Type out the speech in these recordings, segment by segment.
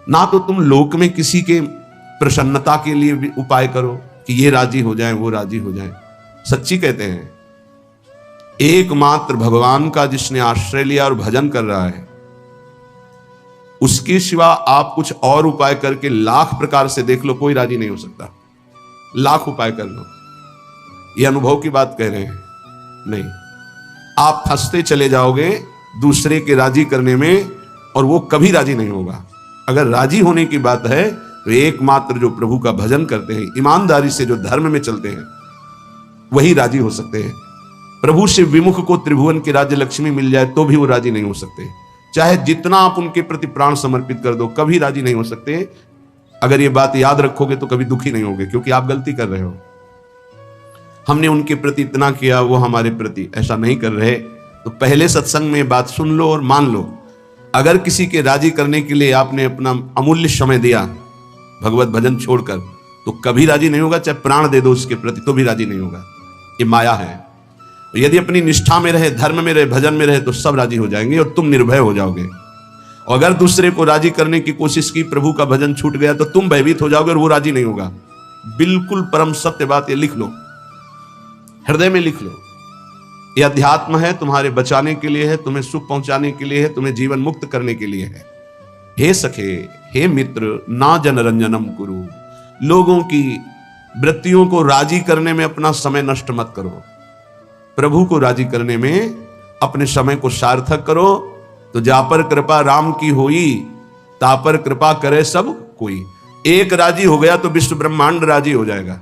ना तो तुम लोक में किसी के प्रसन्नता के लिए भी उपाय करो कि ये राजी हो जाए वो राजी हो जाए। सच्ची कहते हैं, एकमात्र भगवान का जिसने आश्रय लिया और भजन कर रहा है, उसके सिवा आप कुछ और उपाय करके लाख प्रकार से देख लो, कोई राजी नहीं हो सकता। लाख उपाय कर लो, ये अनुभव की बात कह रहे हैं, नहीं, आप फंसते चले जाओगे दूसरे के राजी करने में और वो कभी राजी नहीं होगा। अगर राजी होने की बात है तो एकमात्र जो प्रभु का भजन करते हैं, ईमानदारी से जो धर्म में चलते हैं, वही राजी हो सकते हैं। प्रभु से विमुख को त्रिभुवन की राज्य लक्ष्मी मिल जाए तो भी वो राजी नहीं हो सकते। चाहे जितना आप उनके प्रति प्राण समर्पित कर दो, कभी राजी नहीं हो सकते। अगर ये बात याद रखोगे तो कभी दुखी नहीं होगे, क्योंकि आप गलती कर रहे हो। हमने उनके प्रति इतना किया, वो हमारे प्रति ऐसा नहीं कर रहे। तो पहले सत्संग में बात सुन लो और मान लो। अगर किसी के राजी करने के लिए आपने अपना अमूल्य समय दिया भगवत भजन छोड़कर, तो कभी राजी नहीं होगा। चाहे प्राण दे दो उसके प्रति तो भी राजी नहीं होगा। ये माया है। यदि अपनी निष्ठा में रहे, धर्म में रहे, भजन में रहे, तो सब राजी हो जाएंगे और तुम निर्भय हो जाओगे। और अगर दूसरे को राजी करने की कोशिश की, प्रभु का भजन छूट गया, तो तुम भयभीत हो जाओगे और वो राजी नहीं होगा। बिल्कुल परम सत्य बात, ये लिख लो, हृदय में लिख लो। ये अध्यात्म है, तुम्हारे बचाने के लिए है, तुम्हें सुख पहुंचाने के लिए है, तुम्हें जीवन मुक्त करने के लिए है। हे सखे, हे मित्र, ना जनरंजनम कुरु। लोगों की वृत्तियों को राजी करने में अपना समय नष्ट मत करो। प्रभु को राजी करने में अपने समय को सार्थक करो। तो जापर कृपा राम की होई, तापर कृपा करे सब कोई। एक राजी हो गया तो विश्व ब्रह्मांड राजी हो जाएगा।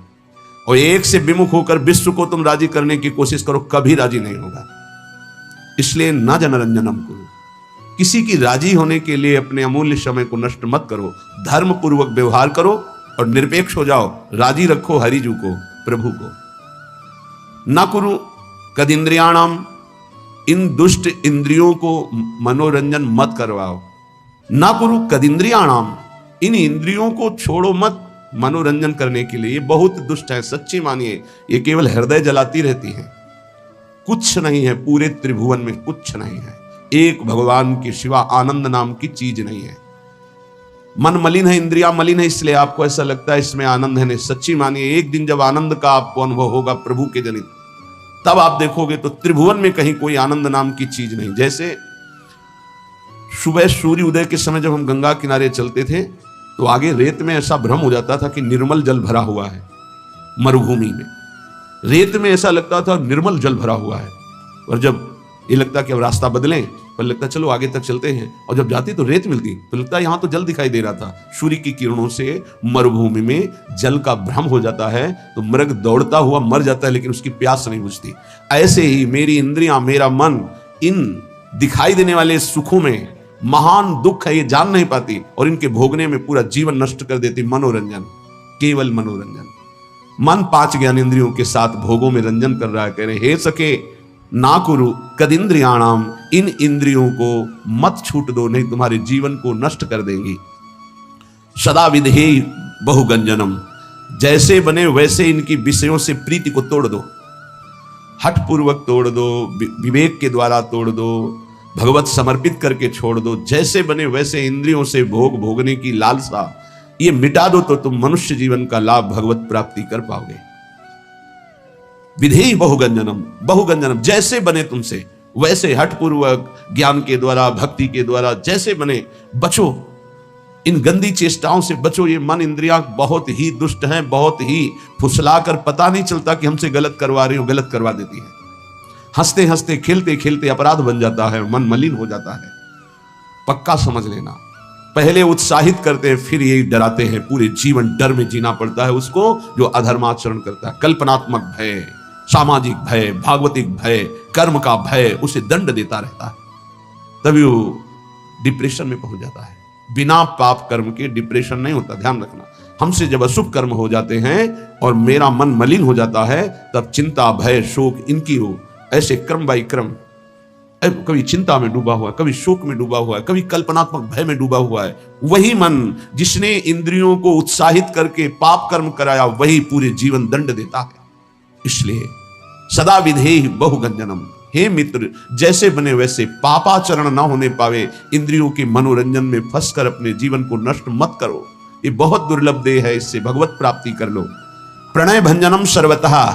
और एक से विमुख होकर विश्व को तुम राजी करने की कोशिश करो, कभी राजी नहीं होगा। इसलिए न जनरंजनम करो। किसी की राजी होने के लिए अपने अमूल्य समय को नष्ट मत करो। धर्म पूर्वक व्यवहार करो और निरपेक्ष हो जाओ। राजी रखो हरिजू को, प्रभु को। न कुरु कदिंद्रियाणाम, इन दुष्ट इंद्रियों को मनोरंजन मत करवाओ। न कुरु कदिंद्रियाणाम, इन इंद्रियों को छोड़ो मत मनोरंजन करने के लिए। ये बहुत दुष्ट है, सच्ची मानिए। ये केवल हृदय जलाती रहती है, कुछ नहीं है। पूरे त्रिभुवन में कुछ नहीं है। एक भगवान के सिवा आनंद नाम की चीज नहीं है। मन मलिन है, इंद्रियां मलिन है, इसलिए आपको ऐसा लगता है इसमें आनंद है। नहीं, सच्ची मानिए, एक दिन जब आनंद का आपको अनुभव होगा प्रभु के जनित, तब आप देखोगे तो त्रिभुवन में कहीं कोई आनंद नाम की चीज नहीं। जैसे सुबह सूर्य उदय के समय जब हम गंगा किनारे चलते थे, तो आगे रेत में ऐसा भ्रम हो जाता था कि निर्मल जल भरा हुआ है। मरुभूमि में रेत में ऐसा लगता था निर्मल जल भरा हुआ है। और जब ये लगता कि अब रास्ता बदलें, पर लगता चलो आगे तक चलते हैं, और जब जाती तो रेत मिलती, तो लगता यहां तो जल दिखाई दे रहा था। सूर्य की किरणों से मरुभूमि में जल का भ्रम हो जाता है, तो मृग दौड़ता हुआ मर जाता है, लेकिन उसकी प्यास नहीं बुझती। ऐसे ही मेरी इंद्रियां, मेरा मन, इन दिखाई देने वाले सुखों में महान दुख है, ये जान नहीं पाती, और इनके भोगने में पूरा जीवन नष्ट कर देती। मनोरंजन, केवल मनोरंजन। मन 5 ज्ञानेंद्रियों के साथ भोगों में रंजन कर रहा है। कह रहे हे सके ना कुरु कदिंद्रियाणाम, इन इंद्रियों को मत छूट दो, नहीं तुम्हारे जीवन को नष्ट कर देंगी। सदा विधेय बहुगंजनम, जैसे बने वैसे इनकी विषयों से प्रीति को तोड़ दो। हठ पूर्वक तोड़ दो, विवेक के द्वारा तोड़ दो, भगवत समर्पित करके छोड़ दो। जैसे बने वैसे इंद्रियों से भोग भोगने की लालसा, ये मिटा दो, तो तुम मनुष्य जीवन का लाभ, भगवत प्राप्ति कर पाओगे। विधेय बहुगंजनम, बहुगंजनम, जैसे बने तुमसे वैसे, हठ पूर्वक, ज्ञान के द्वारा, भक्ति के द्वारा, जैसे बने बचो। इन गंदी चेष्टाओं से बचो। ये मन इंद्रियां बहुत ही दुष्ट हैं, बहुत ही फुसलाकर पता नहीं चलता कि हमसे गलत करवा रही हो, गलत करवा देती है। हंसते हंसते, खेलते खेलते अपराध बन जाता है, मन मलिन हो जाता है। पक्का समझ लेना। पहले उत्साहित करते हैं, फिर यही डराते हैं। पूरे जीवन डर में जीना पड़ता है उसको जो अधर्माचरण करता है। कल्पनात्मक भय, सामाजिक भय, भागवतिक भय, कर्म का भय उसे दंड देता रहता है। तभी वो डिप्रेशन में पहुंच जाता है। बिना पाप कर्म के डिप्रेशन नहीं होता, ध्यान रखना। हमसे जब अशुभ कर्म हो जाते हैं और मेरा मन मलिन हो जाता है, तब चिंता, भय, शोक इनकी हो ऐसे क्रम बाई क्रम, कभी चिंता में डूबा हुआ है, कभी शोक में डूबा हुआ है, कभी कल्पनात्मक भय में डूबा हुआ है। वही मन जिसने इंद्रियों को उत्साहित करके पाप कर्म कराया, वही पूरे जीवन दंड देता है। इसलिए सदा विधेय बहुगंजनम, हे मित्र, जैसे बने वैसे पापाचरण न होने पावे, इंद्रियों के मनोरंजन में फंसकर अपने जीवन को नष्ट मत करो। ये बहुत दुर्लभ देह है, इससे भगवत प्राप्ति कर लो। प्रणय भंजनम सर्वतः,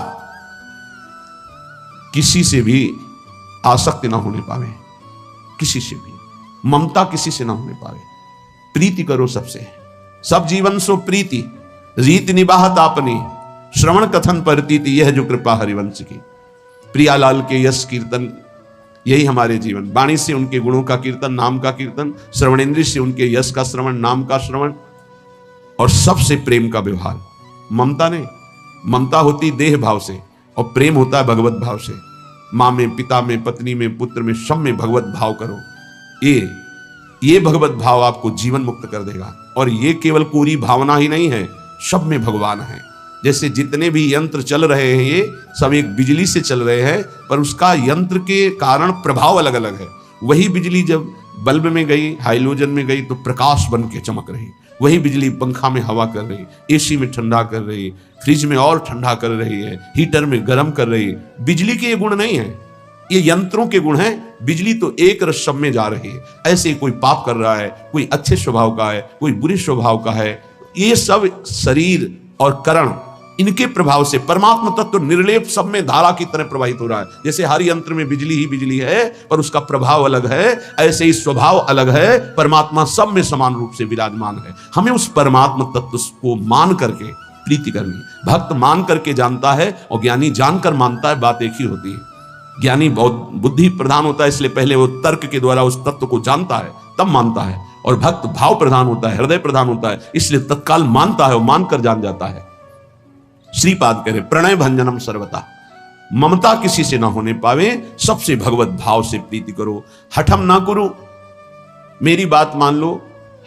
किसी से भी आसक्ति ना होने पावे, किसी से भी ममता किसी से ना होने पावे। प्रीति करो सबसे, सब जीवन सो प्रीति, रीति निबाहत आपनी, श्रवण कथन परतीति, यह जो कृपा हरिवंश की। प्रियालाल के यश कीर्तन, यही हमारे जीवन। वाणी से उनके गुणों का कीर्तन, नाम का कीर्तन, श्रवणेन्द्रिय से उनके यश का श्रवण, नाम का श्रवण, और सबसे प्रेम का व्यवहार। ममता नहीं, ममता होती देह भाव से और प्रेम होता है भगवत भाव से। माँ में, पिता में, पत्नी में, पुत्र में, सब में भगवत भाव करो। ये भगवत भाव आपको जीवन मुक्त कर देगा। और ये केवल कोरी भावना ही नहीं है, सब में भगवान है। जैसे जितने भी यंत्र चल रहे हैं ये सब एक बिजली से चल रहे हैं, पर उसका यंत्र के कारण प्रभाव अलग अलग है। वही बिजली जब बल्ब में गई, हाइड्रोजन में गई, तो प्रकाश बन के चमक रही। वही बिजली पंखा में हवा कर रही, एसी में ठंडा कर रही, फ्रिज में और ठंडा कर रही है, हीटर में गर्म कर रही है। बिजली के ये गुण नहीं है, ये यंत्रों के गुण हैं। बिजली तो एक रस सब में जा रही है। ऐसे कोई पाप कर रहा है, कोई अच्छे स्वभाव का है, कोई बुरे स्वभाव का है, ये सब शरीर और करण, इनके प्रभाव से परमात्मा तत्व निर्लेप सब में धारा की तरह प्रवाहित हो रहा है। जैसे हर यंत्र में बिजली ही बिजली है, पर उसका प्रभाव अलग है, ऐसे ही स्वभाव अलग है। परमात्मा सब में समान रूप से विराजमान है। हमें उस परमात्मा तत्व को मान करके प्रीति करनी। भक्त मान करके जानता है और ज्ञानी जानकर मानता है, बात एक ही होती है। ज्ञानी बहुत बुद्धि प्रधान होता है, इसलिए पहले वो तर्क के द्वारा उस तत्व को जानता है, तब मानता है। और भक्त भाव प्रधान होता है, हृदय प्रधान होता है, इसलिए तत्काल मानता है और मानकर जान जाता है। श्रीपाद कह रहे प्रणय भंजनम सर्वता, ममता किसी से ना होने पावे, सबसे भगवत भाव से प्रीति करो। हठम ना करो, मेरी बात मान लो,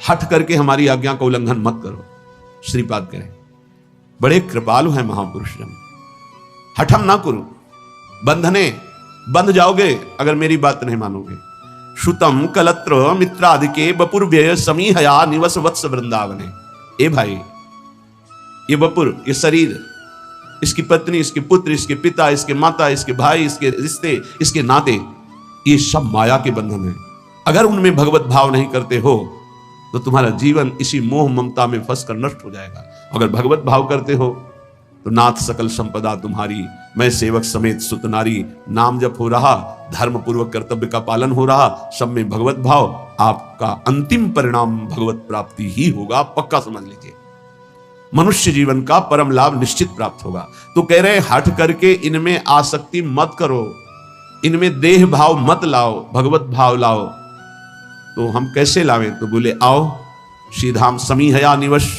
हठ करके हमारी आज्ञा का उल्लंघन मत करो। श्रीपाद कह रहे बड़े कृपालु हैं महापुरुष जन। हठम ना करो, बंधने बंध जाओगे अगर मेरी बात नहीं मानोगे। श्रुतम कलत्र मित्रादिके बपुर्व्यय समीहया निवस वत्स वृंदावने। ए भाई, ये बपुर, ये शरीर, इसकी पत्नी, इसके पुत्र, इसके पिता, इसके माता, इसके भाई, इसके रिश्ते, इसके नाते, ये सब माया के बंधन है। अगर उनमें भगवत भाव नहीं करते हो तो तुम्हारा जीवन इसी मोह ममता में फंसकर नष्ट हो जाएगा। अगर भगवत भाव करते हो तो नाथ सकल संपदा तुम्हारी, मैं सेवक समेत सुत नारी। नाम जप हो रहा, धर्म पूर्वक कर्तव्य का पालन हो रहा, सब में भगवत भाव, आपका अंतिम परिणाम भगवत प्राप्ति ही होगा, पक्का समझ लीजिए। मनुष्य जीवन का परम लाभ निश्चित प्राप्त होगा। तो कह रहे हट करके इनमें आसक्ति मत करो, इनमें देह भाव मत लाओ, भगवत भाव लाओ। तो हम कैसे लावें? तो बोले आओ श्रीधाम समीहया निवश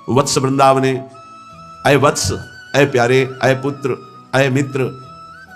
वत्स वृंदावने। अय वत्स, अय प्यारे, अय पुत्र, अय मित्र,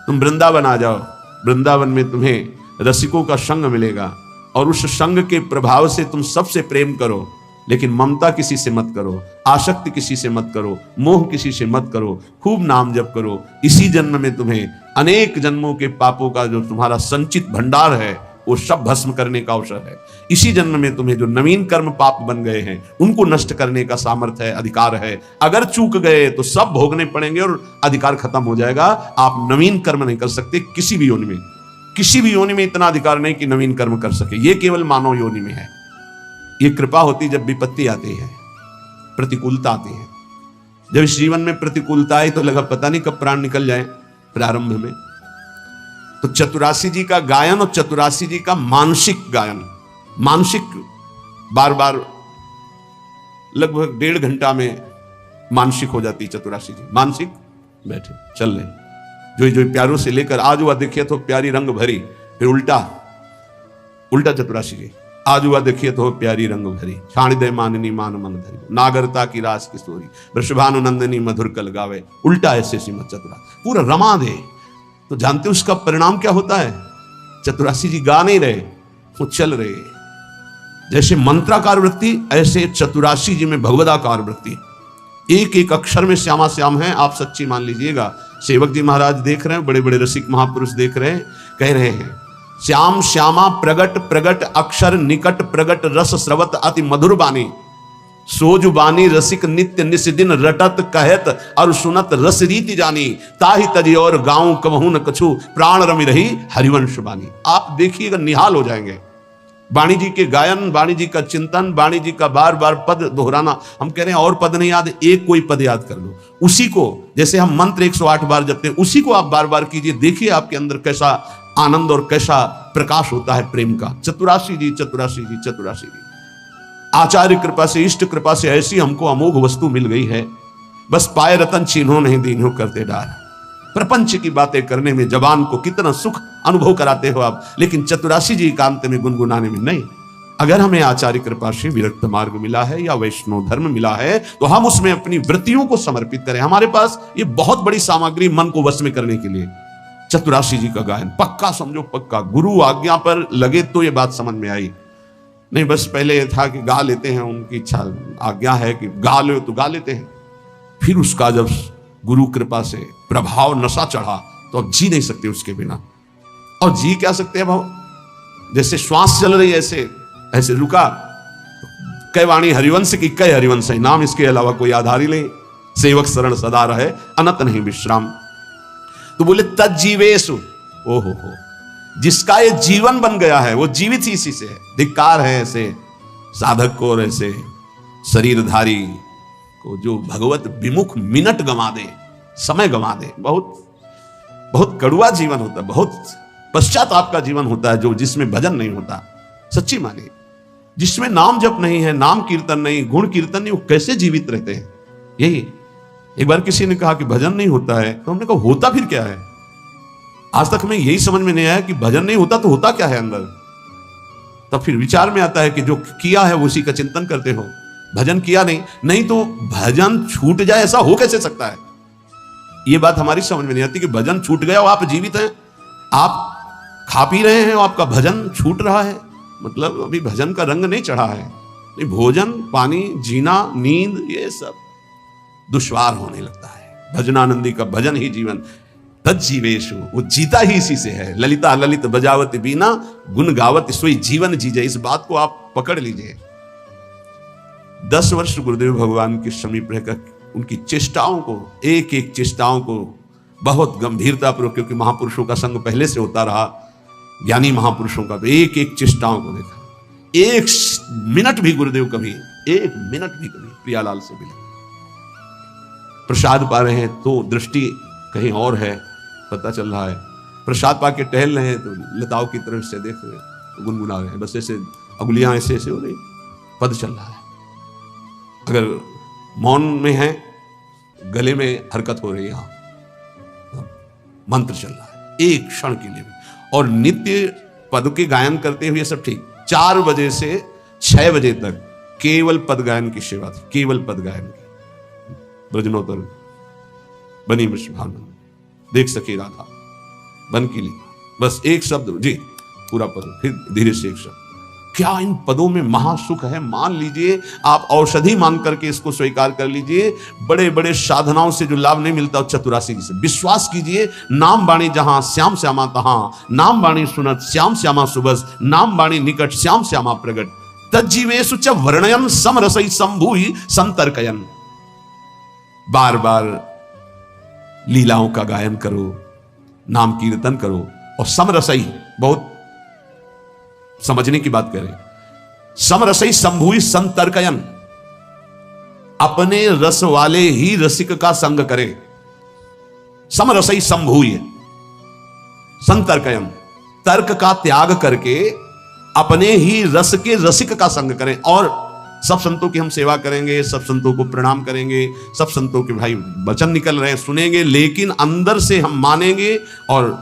तुम वृंदावन आ जाओ। वृंदावन में तुम्हें रसिकों का संग मिलेगा और उस संग के प्रभाव से तुम सबसे प्रेम करो, लेकिन ममता किसी से मत करो, आसक्ति किसी से मत करो, मोह किसी से मत करो। खूब नाम जप करो। इसी जन्म में तुम्हें अनेक जन्मों के पापों का जो तुम्हारा संचित भंडार है वो सब भस्म करने का अवसर है। इसी जन्म में तुम्हें जो नवीन कर्म पाप बन गए हैं उनको नष्ट करने का सामर्थ्य है, अधिकार है। अगर चूक गए तो सब भोगने पड़ेंगे और अधिकार खत्म हो जाएगा। आप नवीन कर्म नहीं कर सकते किसी भी योनि में। किसी भी योनि में इतना अधिकार नहीं कि नवीन कर्म कर सके, ये केवल मानव योनि में है। ये कृपा होती जब विपत्ति आती है, प्रतिकूलता आती है। जब इस जीवन में प्रतिकूलता आई तो लगा पता नहीं कब प्राण निकल जाए। प्रारंभ में तो चतुरासी जी का गायन और चतुरासी जी का मानसिक गायन, मानसिक बार बार लगभग 1.5 घंटा में मानसिक हो जाती चतुरासी जी। मानसिक बैठे चल रहे, जो प्यारों से लेकर आज हुआ देखिए तो प्यारी रंग भरी, फिर उल्टा चतुरासी जी, आज हुआ देखिए तो प्यारी रंग भरी, छाण दे माननी मान मन धरी, नागरता की रास किशोरी, वृषभानुनंदनी मधुर कल गावे। उल्टा ऐसे श्रीमद चतुरा पूरा रमा दे। तो जानते उसका परिणाम क्या होता है? चतुरासी जी गा नहीं रहे, वो चल रहे। जैसे मंत्राकार वृत्ति ऐसे चतुरासी जी में भगवदाकार वृत्ति। एक एक अक्षर में श्यामा श्याम है, आप सच्ची मान लीजिएगा। सेवक जी महाराज देख रहे हैं, बड़े बड़े रसिक महापुरुष देख रहे हैं, कह रहे हैं श्याम श्यामा प्रगट प्रगट अक्षर निकट प्रगट रस स्रवत अति मधुर बानी। सोजुबानी रसिक नित्य निस दिन रटत कहत और सुनत रस रीति जानी, ताहि तजी और गाँव कबहू न कछु प्राण रमि रही हरिवंश बानी। आप देखिएगा, निहाल हो जाएंगे। वाणी जी के गायन, वाणी जी का चिंतन, वाणी जी का बार बार पद दोहराना। हम कह रहे हैं और पद नहीं याद, एक कोई पद याद कर लो, उसी को, जैसे हम मंत्र 108 बार जपते हैं, उसी को आप बार बार कीजिए। देखिए आपके अंदर कैसा आनंद और कैसा प्रकाश होता है प्रेम का। चतुराशी जी, चतुराशी जी, चतुराशी जी। आचार्य कृपा से, इष्ट कृपा से ऐसी हमको अमोघ वस्तु मिल गई है, बस पाए रतन चिन्हों नहीं दीन्हों करते डार। प्रपंच की बातें करने में जबान को कितना सुख अनुभव कराते हो आप, लेकिन चतुराशी जी एकांत में गुनगुनाने में नहीं। अगर हमें आचार्य कृपा से विरक्त मार्ग मिला है या वैष्णव धर्म मिला है, तो हम उसमें अपनी वृत्तियों को समर्पित करें। हमारे पास ये बहुत बड़ी सामग्री मन को वश में करने के लिए। चतुराशी जी का गायन पक्का समझो, पक्का। गुरु आज्ञा पर लगे तो ये बात समझ में आई, नहीं बस पहले ये था कि गा लेते हैं, उनकी इच्छा आज्ञा है कि गा लो तो गा लेते हैं। फिर उसका जब गुरु कृपा से प्रभाव नशा चढ़ा तो अब जी नहीं सकते उसके बिना। और जी क्या सकते हैं भाव, जैसे श्वास चल रही है ऐसे ऐसे रुका। कई वाणी हरिवंश की, कई हरिवंश है नाम, इसके अलावा कोई आधार ही नहीं। सेवक शरण सदा रहे, अनत नहीं विश्राम। तो बोले तज्जीवेशु, ओहो हो, जिसका ये जीवन बन गया है वो जीवित ही इसी से है। धिक्कार है ऐसे साधक को और ऐसे शरीरधारी को जो भगवत विमुख मिनट गंवा दे, समय गंवा दे। बहुत बहुत कड़ुआ जीवन होता है, बहुत पश्चाताप का जीवन होता है जो जिसमें भजन नहीं होता। सच्ची माने, जिसमें नाम जप नहीं है, नाम कीर्तन नहीं, गुण कीर्तन नहीं, वो कैसे जीवित रहते हैं। यही एक बार किसी ने कहा कि भजन नहीं होता है, तो हमने कहा होता फिर क्या है। आज तक हमें यही समझ में नहीं आया कि भजन नहीं होता तो होता क्या है अंदर। तब फिर विचार में आता है कि जो किया है उसी का चिंतन करते हो। भजन किया नहीं तो भजन छूट जाए, ऐसा हो कैसे सकता है। ये बात हमारी समझ में नहीं आती कि भजन छूट गया और आप जीवित हैं, आप खा पी रहे हैं और आपका भजन छूट रहा है, मतलब अभी भजन का रंग नहीं चढ़ा है। नहीं, भोजन पानी, जीना, नींद, ये सब दुश्वार होने लगता है। भजनानंदी का भजन ही जीवन। तज्जीवेशु, वो जीता ही इसी से है। ललिता ललित बजावत बीना, गुण गावत सोई जीवन जीजे। इस बात को आप पकड़ लीजिए। 10 वर्ष गुरुदेव भगवान के समीप रहकर उनकी चेष्टाओं को, एक एक चेष्टाओं को बहुत गंभीरता पूर्वक, क्योंकि महापुरुषों का संग पहले से होता रहा, ज्ञानी महापुरुषों का, तो एक एक चेष्टाओं को देखा। एक मिनट भी गुरुदेव कभी, एक मिनट भी कभी प्रियालाल से मिले। प्रसाद पा रहे हैं तो दृष्टि कहीं और है, पता चल रहा है। प्रसाद पा के टहल रहे हैं तो लताओं की तरफ से देख रहे हैं, गुनगुना रहे हैं, बस ऐसे अंगुलियां ऐसे ऐसे हो रही, पद चल रहा है। अगर मौन में है, गले में हरकत हो रही है, मंत्र चल रहा है एक क्षण के लिए भी। और नित्य पद के गायन करते हुए सब ठीक। 4 बजे से 6 बजे तक केवल पद गायन की सेवा थी, केवल पद गायन की। ब्रजनोत्तर बनी भावना देख सके राधा बन की ली, बस एक शब्द जी, पूरा पद, फिर धीरे से एक शब्द। क्या इन पदों में महासुख है। मान लीजिए, आप औषधि मान करके इसको स्वीकार कर लीजिए। बड़े बड़े साधनाओं से जो लाभ नहीं मिलता, चतुराशी जी से विश्वास कीजिए। नाम बाणी जहां श्याम श्यामा तहां, नाम बाणी सुनत श्याम श्यामा सुबस, नाम बाणी निकट श्याम श्यामा प्रगट। तज्जीवेशु च वर्णयन समरसई संभूहि संतर्कयन। बार बार लीलाओं का गायन करो, नाम कीर्तन करो, और समरसई, बहुत समझने की बात करें, समरसई संभूहि संतर्कयन, अपने रस वाले ही रसिक का संग करे। समरसई संभूहि संतर्कयन, तर्क का त्याग करके अपने ही रस के रसिक का संग करें। और सब संतों की हम सेवा करेंगे, सब संतों को प्रणाम करेंगे, सब संतों के भाई वचन निकल रहे हैं सुनेंगे, लेकिन अंदर से हम मानेंगे और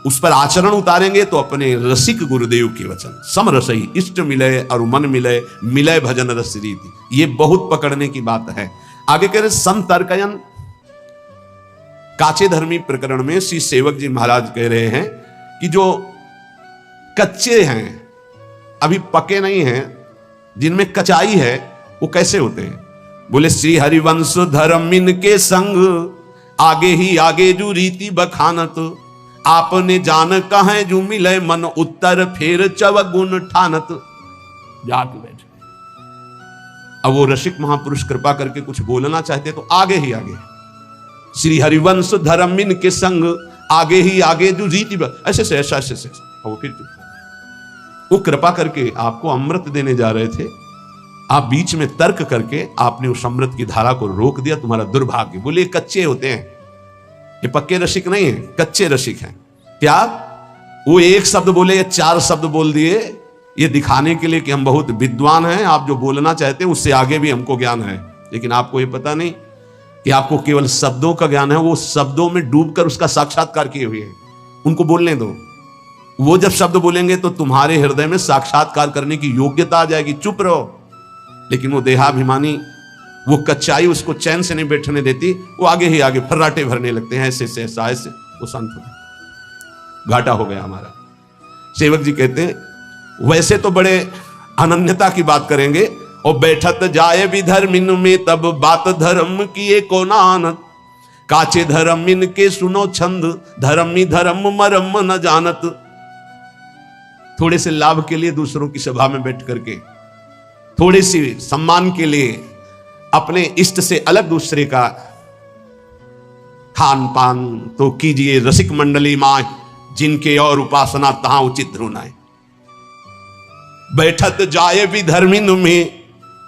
उस पर आचरण उतारेंगे तो अपने रसिक गुरुदेव के वचन। समरसई, इष्ट मिले और मन मिले, मिले भजन रस रीति। ये बहुत पकड़ने की बात है। आगे कह रहे संतर्कयन। काचे धर्मी प्रकरण में श्री सेवक जी महाराज कह रहे हैं कि जो कच्चे हैं, अभी पके नहीं हैं, जिनमें कचाई है, वो कैसे होते हैं। बोले श्री हरिवंश धर्मिन के संग, आगे ही आगे जो रीति बखानत, आपने जान कहें जो मिले मन उत्तर, फेर चव गुण ठानत। जाके बैठे अब वो रसिक महापुरुष कृपा करके कुछ बोलना चाहते तो आगे ही आगे, श्री हरिवंश धर्मिन के संग आगे ही आगे जो रीति ऐसे से ऐसा ऐसे वो फिर वो कृपा करके आपको अमृत देने जा रहे थे, आप बीच में तर्क करके आपने उस अमृत की धारा को रोक दिया, तुम्हारा दुर्भाग्य। बोले कच्चे होते हैं, ये पक्के रसिक नहीं है, कच्चे रसिक हैं। क्या वो एक शब्द बोले या 4 शब्द बोल दिए, ये दिखाने के लिए कि हम बहुत विद्वान हैं, आप जो बोलना चाहते हैं उससे आगे भी हमको ज्ञान है। लेकिन आपको ये पता नहीं कि आपको केवल शब्दों का ज्ञान है, वो शब्दों में डूबकर उसका साक्षात्कार किए हुए हैं। उनको बोलने दो, वो जब शब्द बोलेंगे तो तुम्हारे हृदय में साक्षात्कार करने की योग्यता आ जाएगी, चुप रहो। लेकिन वो देहाभिमानी, वो कच्चाई उसको चैन से नहीं बैठने देती, वो आगे ही आगे फर्राटे भरने लगते हैं, ऐसे से ऐसा ऐसे, वो शांत हो गया, घाटा हो गया हमारा। सेवक जी कहते हैं वैसे तो बड़े अनन्यता की बात करेंगे, और बैठत जाए भी धर्मिन में तब बात धर्म किए को नानत, काचे धर्मिन के सुनो छंद धर्मी धर्म मरम न जानत। थोड़े से लाभ के लिए दूसरों की सभा में बैठ करके, थोड़े से सम्मान के लिए अपने इष्ट से अलग दूसरे का खान पान तो कीजिए रसिक मंडली माय, जिनके और उपासना तहां उचित ध्रुनाए। बैठत जाए भी धर्मिन में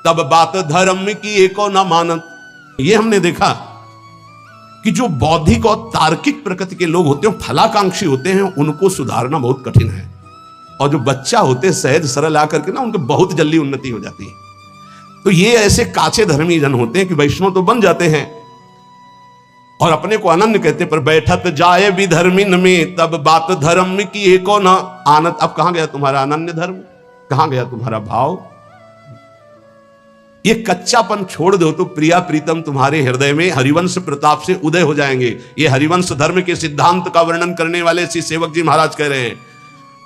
तब बात धर्म की एको न मानत। ये हमने देखा कि जो बौद्धिक और तार्किक प्रकृति के लोग होते हैं, फलाकांक्षी होते हैं, उनको सुधारना बहुत कठिन है। और जो बच्चा होते हैं सहज सरल आकर के ना, उनके बहुत जल्दी उन्नति हो जाती है। तो ये ऐसे काचे धर्मी जन होते हैं कि वैष्णव तो बन जाते हैं और अपने को अनन्य कहते, पर बैठत जाए भी धर्मिन में तब बात धर्म की एको न आनत। अब कहां गया तुम्हारा अनन्य धर्म, कहां गया तुम्हारा भाव? ये कच्चापन छोड़ दो तो प्रिया प्रीतम तुम्हारे हृदय में हरिवंश प्रताप से उदय हो जाएंगे। ये हरिवंश धर्म के सिद्धांत का वर्णन करने वाले श्री सेवक जी महाराज कह रहे हैं,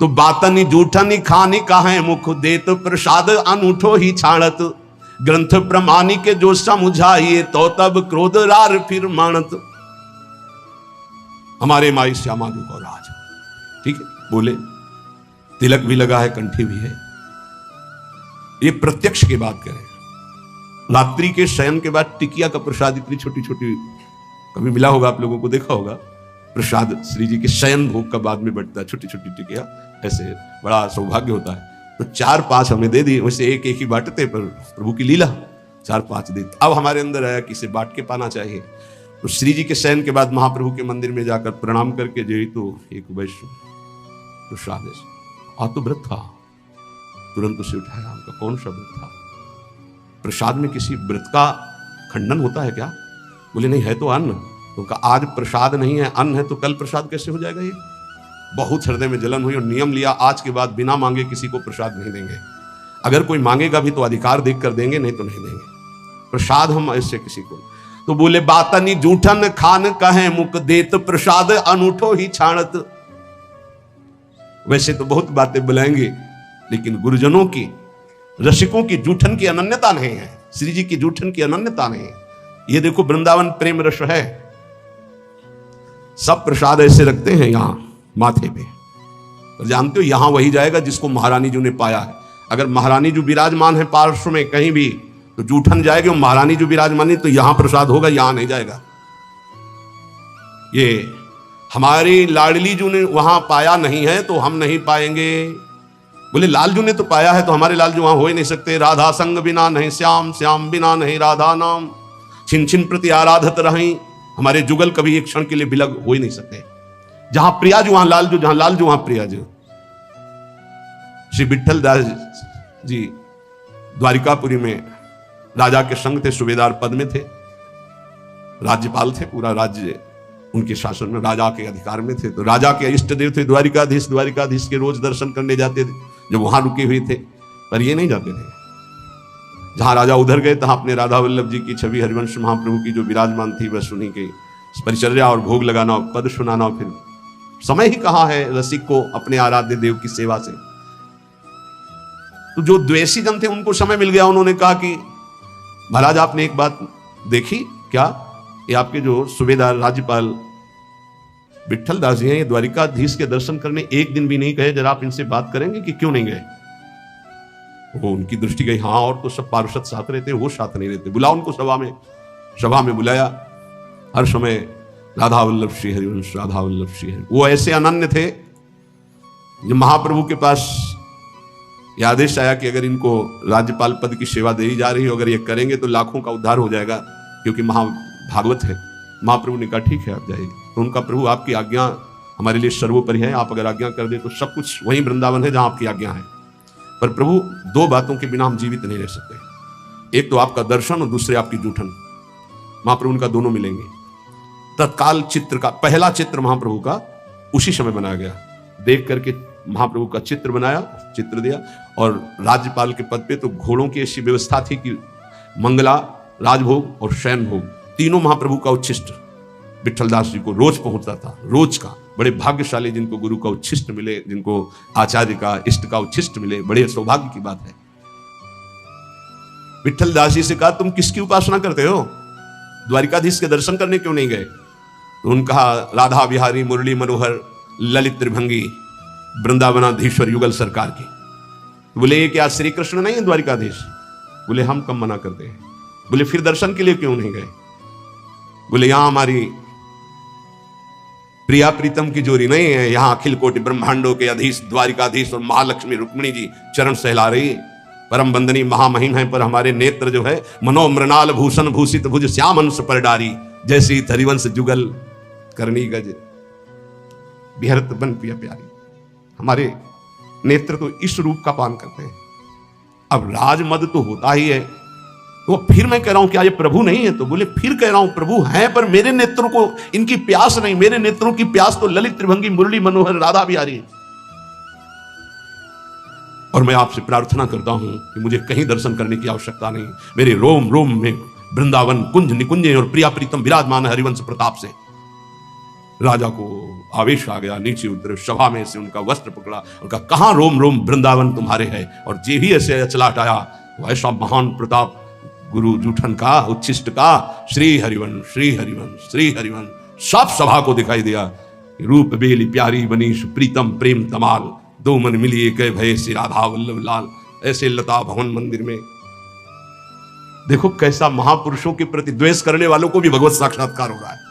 तो बातनी जूठनी खानी काहे मुख देत प्रसाद अनूठो ही छाड़त, ग्रंथ प्रमाणी के जो समझाइए तो तब क्रोध रार फिर मानत। हमारे माई श्यामा जी को राज, ठीक है, बोले तिलक भी लगा है, कंठी भी है। ये प्रत्यक्ष की बात करें, रात्रि के शयन के बाद टिकिया का प्रसाद इतनी छोटी छोटी, कभी मिला होगा आप लोगों को, देखा होगा प्रसाद श्री जी के शयन भोग का बाद में बढ़ता है, छोटी छोटी टिकिया, ऐसे बड़ा सौभाग्य होता है। तो 4-5 हमें दे दी, वैसे एक एक ही बांटते, पर प्रभु की लीला 4-5 दे। अब हमारे अंदर आया कि इसे बांट के पाना चाहिए। तो श्री जी के शयन के बाद महाप्रभु के मंदिर में जाकर प्रणाम करके जो तो एक वैष्णव प्रसाद आज तो व्रत था, तुरंत उसे उठाया, उनका कौन सा व्रत था? प्रसाद में किसी व्रत का खंडन होता है क्या? बोले नहीं, है तो अन्न। तो कहा आज प्रसाद नहीं है, अन्न है, तो कल प्रसाद कैसे हो जाएगा? ये बहुत हृदय में जलन हुई और नियम लिया, आज के बाद बिना मांगे किसी को प्रसाद नहीं देंगे। अगर कोई मांगेगा भी तो अधिकार देख कर देंगे, नहीं तो नहीं देंगे प्रसाद हम ऐसे किसी को। तो बोले बातनी जूठन खान कहे मुख देत प्रसाद अनूठो ही छाणत। वैसे तो बहुत बातें बुलाएंगे, लेकिन गुरुजनों की, रसिकों की जूठन की अनन्यता नहीं है, श्री जी की जूठन की अनन्यता नहीं है। ये देखो वृंदावन प्रेम रस है, सब प्रसाद ऐसे रखते हैं यहां माथे पे, और जानते हो यहां वही जाएगा जिसको महारानी जी ने पाया है। अगर महारानी जो विराजमान है पार्श्व में कहीं भी, तो जूठन जाएगी, और महारानी जो विराजमान है तो यहां प्रसाद होगा, यहां नहीं जाएगा। ये हमारी लाडली जी ने वहां पाया नहीं है तो हम नहीं पाएंगे। बोले लालजू ने तो पाया है, तो हमारे लालजू वहां हो ही नहीं सकते। राधा संग बिना नहीं श्याम, श्याम बिना नहीं राधा नाम, छिन छिन प्रति आराधत रही। हमारे जुगल कभी एक क्षण के लिए बिलग हो ही नहीं सकते। जहां प्रियाजू वहां लालजू, जहां लालजू वहां प्रियाजू। श्री विठल दास जी द्वारिकापुरी में राजा के संग थे, सूबेदार पद में थे, राज्यपाल थे, पूरा राज्य उनके शासन में राजा के अधिकार में थे। तो राजा के इष्ट देव थे द्वारिकाधीश, द्वारिकाधीश के रोज दर्शन करने जाते थे जो वहां रुके हुए थे, पर ये नहीं जाते थे। जहां राजा उधर गए तहां अपने राधा वल्लभ जी की छवि हरिवंश महाप्रभु की जो विराजमान थी बस उन्हीं के परिचर्या और भोग लगाना, पद सुनाना। फिर समय ही कहा है रसिक को अपने आराध्य देव की सेवा से। तो जो द्वेषी जन थे उनको समय मिल गया, उन्होंने कहा कि महाराज आपने एक बात देखी क्या, ये आपके जो सूबेदार राज्यपाल विठल दास जी हैं, ये द्वारिकाधीश के दर्शन करने एक दिन भी नहीं गए, जरा आप इनसे बात करेंगे कि क्यों नहीं गए। वो उनकी दृष्टि गई, हाँ और तो सब पार्षद साथ रहते, वो साथ नहीं रहते, बुला उनको सभा में बुलाया। हर समय राधा वल्लभ श्री हरिवंश, राधा वल्लभ श्री हरि। वो ऐसे अनन्य थे, जब महाप्रभु के पास यह आदेश आया कि अगर इनको राज्यपाल पद की सेवा दी जा रही हो, अगर ये करेंगे तो लाखों का उद्धार हो जाएगा, क्योंकि महाभागवत है। महाप्रभु ने कहा ठीक है आप जाइए। तो उनका प्रभु आपकी आज्ञा हमारे लिए सर्वोपरि है, आप अगर आज्ञा कर दे तो सब कुछ वही वृंदावन है जहां आपकी आज्ञा है। पर प्रभु दो बातों के बिना हम जीवित नहीं रह सकते, एक तो आपका दर्शन और दूसरे आपकी जूठन। महाप्रभु उनका दोनों मिलेंगे। तत्काल चित्र का पहला चित्र महाप्रभु का उसी समय बनाया गया। देख करके महाप्रभु का चित्र बनाया, चित्र दिया, और राज्यपाल के पद पे तो घोड़ों की ऐसी व्यवस्था थी कि मंगला, राजभोग और शयन भोग तीनों महाप्रभु का उच्छिष्ट विठलदास जी को रोज पहुंचता था, रोज का। बड़े भाग्यशाली जिनको गुरु का उच्छिष्ट मिले, जिनको आचार्य का इष्ट का उच्छिष्ट मिले, बड़े सौभाग्य की बात है। विठलदास जी से कहा तुम किसकी उपासना करते हो, द्वारिकाधीश के दर्शन करने क्यों नहीं गए? तो उन्होंने कहा राधा बिहारी मुरली मनोहर ललित त्रिभंगी वृंदावनाधीश्वर युगल सरकार की। तो बोले ये क्या श्री कृष्ण नहीं है द्वारिकाधीश? बोले हम कम मना करते हैं। बोले फिर दर्शन के लिए क्यों नहीं गए? बोले यहां हमारी प्रिया प्रीतम की जोड़ी नहीं है, यहां अखिल कोटि ब्रह्मांडों के अधीश द्वारिकाधीश और महालक्ष्मी रुक्मिणी जी चरण सहला रही, परम बंदनी महामहिम है, पर हमारे नेत्र जो है मनोमृणाल भूषण भूषित भुज श्याम हंस पर डारी, जैसी हरिवंश जुगल करनी गज बिहरत बन पिया प्यारी। हमारे नेत्र तो इस रूप का पान करते हैं। अब राजमद तो होता ही है, तो फिर मैं कह रहा हूं क्या ये प्रभु नहीं है? तो बोले फिर कह रहा हूं प्रभु हैं, पर मेरे नेत्रों को इनकी प्यास नहीं, मेरे नेत्रों की प्यास तो ललित त्रिभंगी मुरली मनोहर राधा बिहारी। और मैं आपसे प्रार्थना करता हूं कि मुझे कहीं दर्शन करने की आवश्यकता नहीं, मेरे रोम रोम में वृंदावन कुंज निकुंज और प्रिया प्रीतम विराजमान हरिवंश प्रताप से। राजा को आवेश आ गया, नीचे उतरे, सभा में से उनका वस्त्र पकड़ा, उनका कहां रोम रोम वृंदावन तुम्हारे है, और जे भी ऐसे अचलाट आया वो ऐसा महान प्रताप गुरु जूठन का उच्छिष्ट का श्री हरिवंश श्री हरिवंश श्री हरिवंश सब सभा को दिखाई दिया। रूप बेली प्यारी बनीश प्रीतम प्रेम तमाल, दो मन मिलिए कह भय श्री राधा वल्लभ लाल। ऐसे लता भवन मंदिर में देखो कैसा महापुरुषों के प्रति द्वेष करने वालों को भी भगवत साक्षात्कार हो रहा है।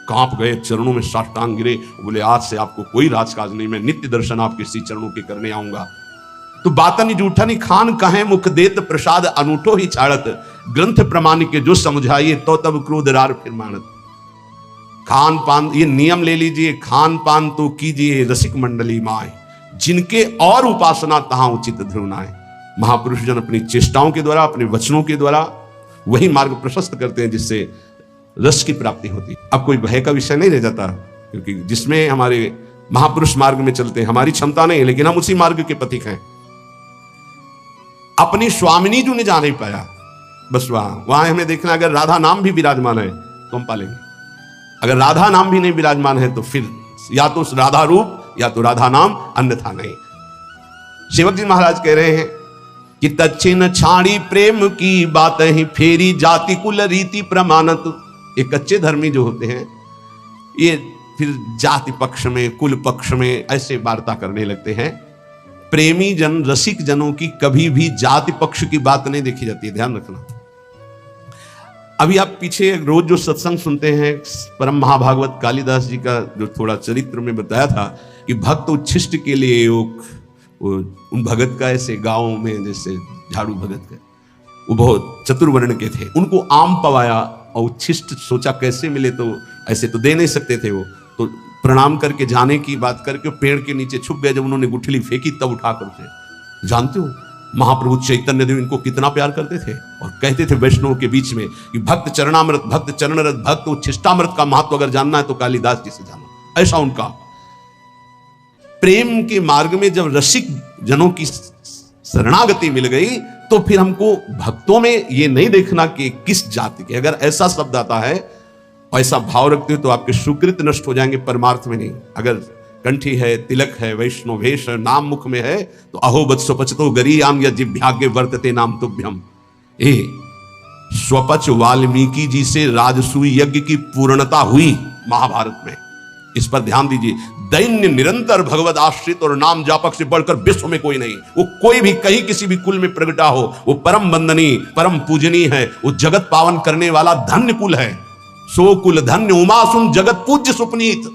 कांप गए, चरणों में साष्टांग गिरे, बोले आज से आपको कोई राजकाज नहीं, मैं नित्य दर्शन आपके श्री चरणों के करने आऊंगा। तो बातन जूठनी खान कहे मुख देत प्रसाद अनूठो ही छाड़त, ग्रंथ प्रमाण के जो समझाइए तो तब क्रोध रार फिर मानत। खान पान ये नियम ले लीजिए, खान पान तो कीजिए रसिक मंडली माए, जिनके और उपासना तहां उचित ध्रुवनाए। महापुरुष जन अपनी चेष्टाओं के द्वारा, अपने वचनों के द्वारा वही मार्ग प्रशस्त करते हैं जिससे रस की प्राप्ति होती है। अब कोई भय का विषय नहीं रह जाता, क्योंकि जिसमें हमारे महापुरुष मार्ग में चलते हैं, हमारी क्षमता नहीं है लेकिन हम उसी मार्ग के पथिक हैं। अपनी स्वामिनी जो ने जा नहीं पाया, बस वहां हमें देखना, अगर राधा नाम भी विराजमान है तो हम पालेंगे, अगर राधा नाम भी नहीं विराजमान है तो फिर या तो राधा रूप या तो राधा नाम, अन्यथा नहीं। सेवक जी महाराज कह रहे हैं कि तच्छिन छाड़ी प्रेम की बात ही फेरी जाति कुल रीति प्रमाणत। ये कच्चे धर्मी जो होते हैं ये फिर जाति पक्ष में कुल पक्ष में ऐसे वार्ता करने लगते हैं। प्रेमी जन रसिक जनों की कभी भी जाति पक्ष की बात नहीं देखी जाती है, ध्यान रखना। अभी आप पीछे रोज जो सत्संग सुनते हैं, परम महाभागवत कालिदास जी का जो थोड़ा चरित्र में बताया था कि भक्त उच्छिष्ट के लिए उन भगत का ऐसे गांव में जैसे झाड़ू भगत का, वो बहुत चतुर्वर्ण के थे, उनको आम पवाया और उच्छिष्ट सोचा कैसे मिले, तो ऐसे तो दे नहीं सकते थे वो, तो प्रणाम करके जाने की बात करके पेड़ के नीचे छुप गए। जब उन्होंने गुठली फेंकी तब उठाकर उसे, जानते हो महाप्रभु चैतन्य देव इनको कितना प्यार करते थे और कहते थे वैष्णव के बीच में कि भक्त चरणामृत, भक्त चरणरत, भक्त उच्छिष्टामृत का महत्व अगर जानना है तो कालिदास जी से जानो। ऐसा उनका प्रेम के मार्ग में जब रसिक जनों की शरणागति मिल गई तो फिर हमको भक्तों में ये नहीं देखना कि किस जाति के, अगर ऐसा शब्द आता है ऐसा भाव रखते हो तो आपके सुकृत नष्ट हो जाएंगे, परमार्थ में नहीं। अगर कंठी है, तिलक है, वैष्णव वेश है, नाम मुख में है तो अहो बत्सो पचतो गरीयाम या जिभ्याग्य वर्तते नाम तुभ्यम। स्वपच वाल्मीकि जी से राजसूय यज्ञ की पूर्णता हुई महाभारत में, इस पर ध्यान दीजिए। दैन्य निरंतर भगवत आश्रित और नाम जापक से बढ़कर विश्व में कोई नहीं। वो कोई भी कहीं किसी भी कुल में प्रगटा हो, वो परम वंदनीय परम पूजनीय है। वो जगत पावन करने वाला धन्य कुल है। सो कुल धन्य उमा सुन जगत पूज्य सुपनीत,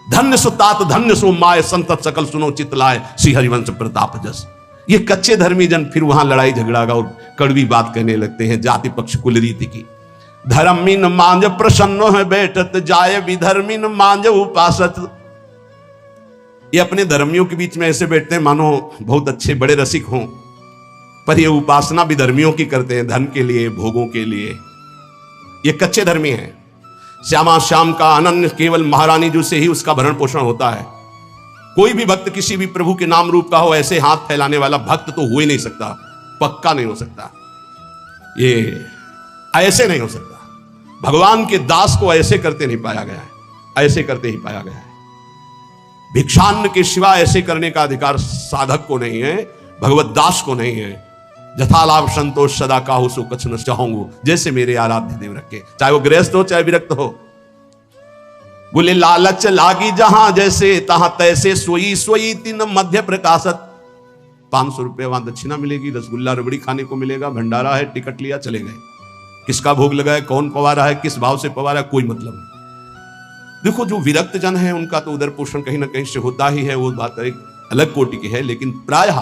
धन्य सुतात धन्य सो माय संतत सकल सुनो चित लाए श्री हरिवंश प्रताप जस। ये कच्चे धर्मी जन फिर वहां लड़ाई झगड़ा और कड़वी बात कहने लगते हैं जाति पक्ष कुल रीति की। धर्मीन मांझ प्रसन्न है बैठत जाय विधर्मीन मांझ उपासत। ये अपने धर्मियों के बीच में ऐसे बैठते हैं मानो बहुत अच्छे बड़े रसिक हों, पर ये उपासना भी धर्मियों की करते हैं, धन के लिए भोगों के लिए। ये कच्चे धर्मी हैं। श्यामा श्याम का अनन्य केवल महारानी जो से ही उसका भरण पोषण होता है। कोई भी भक्त किसी भी प्रभु के नाम रूप का हो, ऐसे हाथ फैलाने वाला भक्त तो हो ही नहीं सकता, पक्का नहीं हो सकता। ये ऐसे नहीं हो सकता। भगवान के दास को ऐसे करते नहीं पाया गया है, ऐसे करते ही पाया गया है। भिक्षान्न के सिवा ऐसे करने का अधिकार साधक को नहीं है, भगवत दास को नहीं है। जथालाभ संतोष सदा काहू सो कछ न चाहूंगू, जैसे मेरे आराध्य देव रखे, चाहे वो गृहस्थ हो चाहे विरक्त हो। बोले लालच लागी जहां जैसे तहां तैसे सोई सोई तीन मध्य प्रकाशत। 500 रुपये वहां दक्षिणा मिलेगी, रसगुल्ला रबड़ी खाने को मिलेगा, भंडारा है, टिकट लिया चले गए। किसका भोग लगा है, कौन पवारा है, किस भाव से पवारा है, कोई मतलब नहीं। देखो जो विरक्त जन है उनका तो उदर पोषण कहीं ना कहीं से होता ही है, वो बात एक अलग कोटि की है। लेकिन प्रायः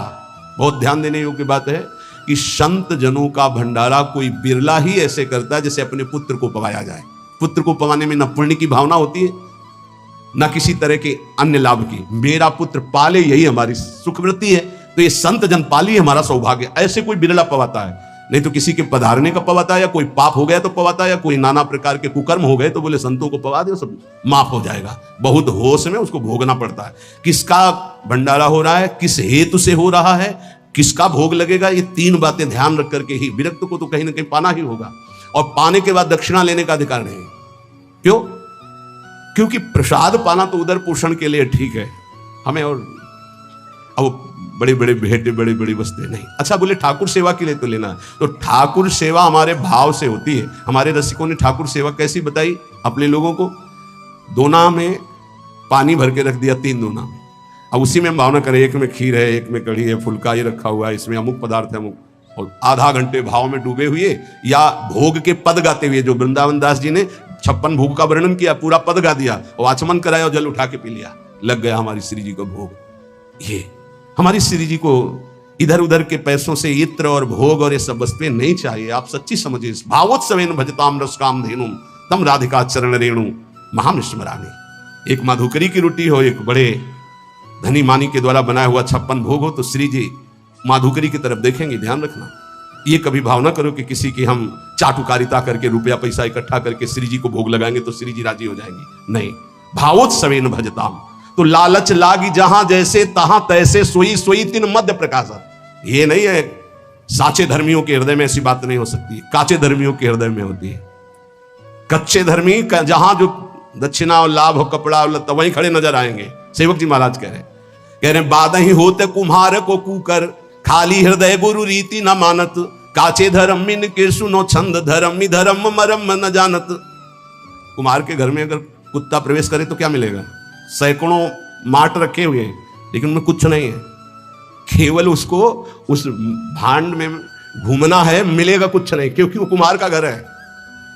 बहुत ध्यान देने योग्य बात है कि संत जनों का भंडारा कोई बिरला ही ऐसे करता है जैसे अपने पुत्र को पवाया जाए। पुत्र को पवाने में न पुण्य की भावना होती है न किसी तरह के अन्य लाभ की। मेरा पुत्र पाले यही हमारी सुखवृत्ति है, तो ये संत जन पाली हमारा सौभाग्य। ऐसे कोई बिरला पवाता है, नहीं तो किसी के पधारने का पवाता है, या कोई पाप हो गया तो पवाता है, या कोई नाना प्रकार के कुकर्म हो गए तो बोले संतों को पवा दो सब माफ हो जाएगा। बहुत होश में उसको भोगना पड़ता है। किसका भंडारा हो रहा है, किस हेतु से हो रहा है, किसका भोग लगेगा, ये 3 बातें ध्यान रख करके ही विरक्त को तो कहीं ना कहीं पाना ही होगा। और पाने के बाद दक्षिणा लेने का अधिकार नहीं। क्यों? क्योंकि प्रसाद पाना तो उदर पोषण के लिए ठीक है हमें, और अब बड़े बड़े भेंटे बड़ी बड़ी वस्तुएं नहीं। अच्छा बोले ठाकुर सेवा के लिए तो लेना है, तो ठाकुर सेवा हमारे भाव से होती है। हमारे रसिकों ने ठाकुर सेवा कैसी बताई अपने लोगों को? दोना में पानी भर के रख दिया, 3 दोना में। अब उसी में हम भावना करें, एक में खीर है, एक में कढ़ी है, फुल्का ये रखा हुआ है, इसमें अमुक पदार्थ है अमुक, और आधा घंटे भाव में डूबे हुए या भोग के पद गाते हुए, जो वृंदावन दास जी ने 56 भोग का वर्णन किया, पूरा पद गा दिया और आचमन कराया और जल उठा के पी लिया, लग गया हमारी श्री जी को भोग। ये हमारी श्री जी को इधर उधर के पैसों से इत्र और भोग और ये सब वस्तुएं नहीं चाहिए। आप सच्ची समझिए, भावोत्सवेन भजताम रसकाम धेनुम तम राधिका चरण रेणु महाविस्मरानी। एक माधुकरी की रोटी हो, एक बड़े धनी मानी के द्वारा बनाया हुआ 56 भोग हो, तो श्री जी माधुकरी की तरफ देखेंगे। ध्यान रखना, ये कभी भावना करो कि किसी की हम चाटुकारिता करके रुपया पैसा इकट्ठा करके श्री जी को भोग लगाएंगे तो श्री जी राजी हो जाएंगी। नहीं, भावोत्सवेन भजताम। तो लालच लागी जहां जैसे तहां तैसे सोई सोई तीन मध्य प्रकाशत। ये नहीं है साचे धर्मियों के हृदय में ऐसी बात नहीं हो सकती, काचे धर्मियों के हृदय में होती है। कच्चे धर्मी जहां जो दक्षिणा और लाभ और कपड़ा और लत्ता वहीं खड़े नजर आएंगे। सेवक जी महाराज कह रहे बादही होते कुम्हार को कूकर, खाली हृदय गुरु रीति न मानत, काचे धर्मिन के सुनो छंद धर्मी धर्म मरम न जानत। कुम्हार के घर में अगर कुत्ता प्रवेश करे तो क्या मिलेगा? सैकड़ों माट रखे हुए हैं लेकिन उनमें कुछ नहीं है, केवल उसको उस भांड में घूमना है, मिलेगा कुछ नहीं, क्योंकि वो कुम्हार का घर है।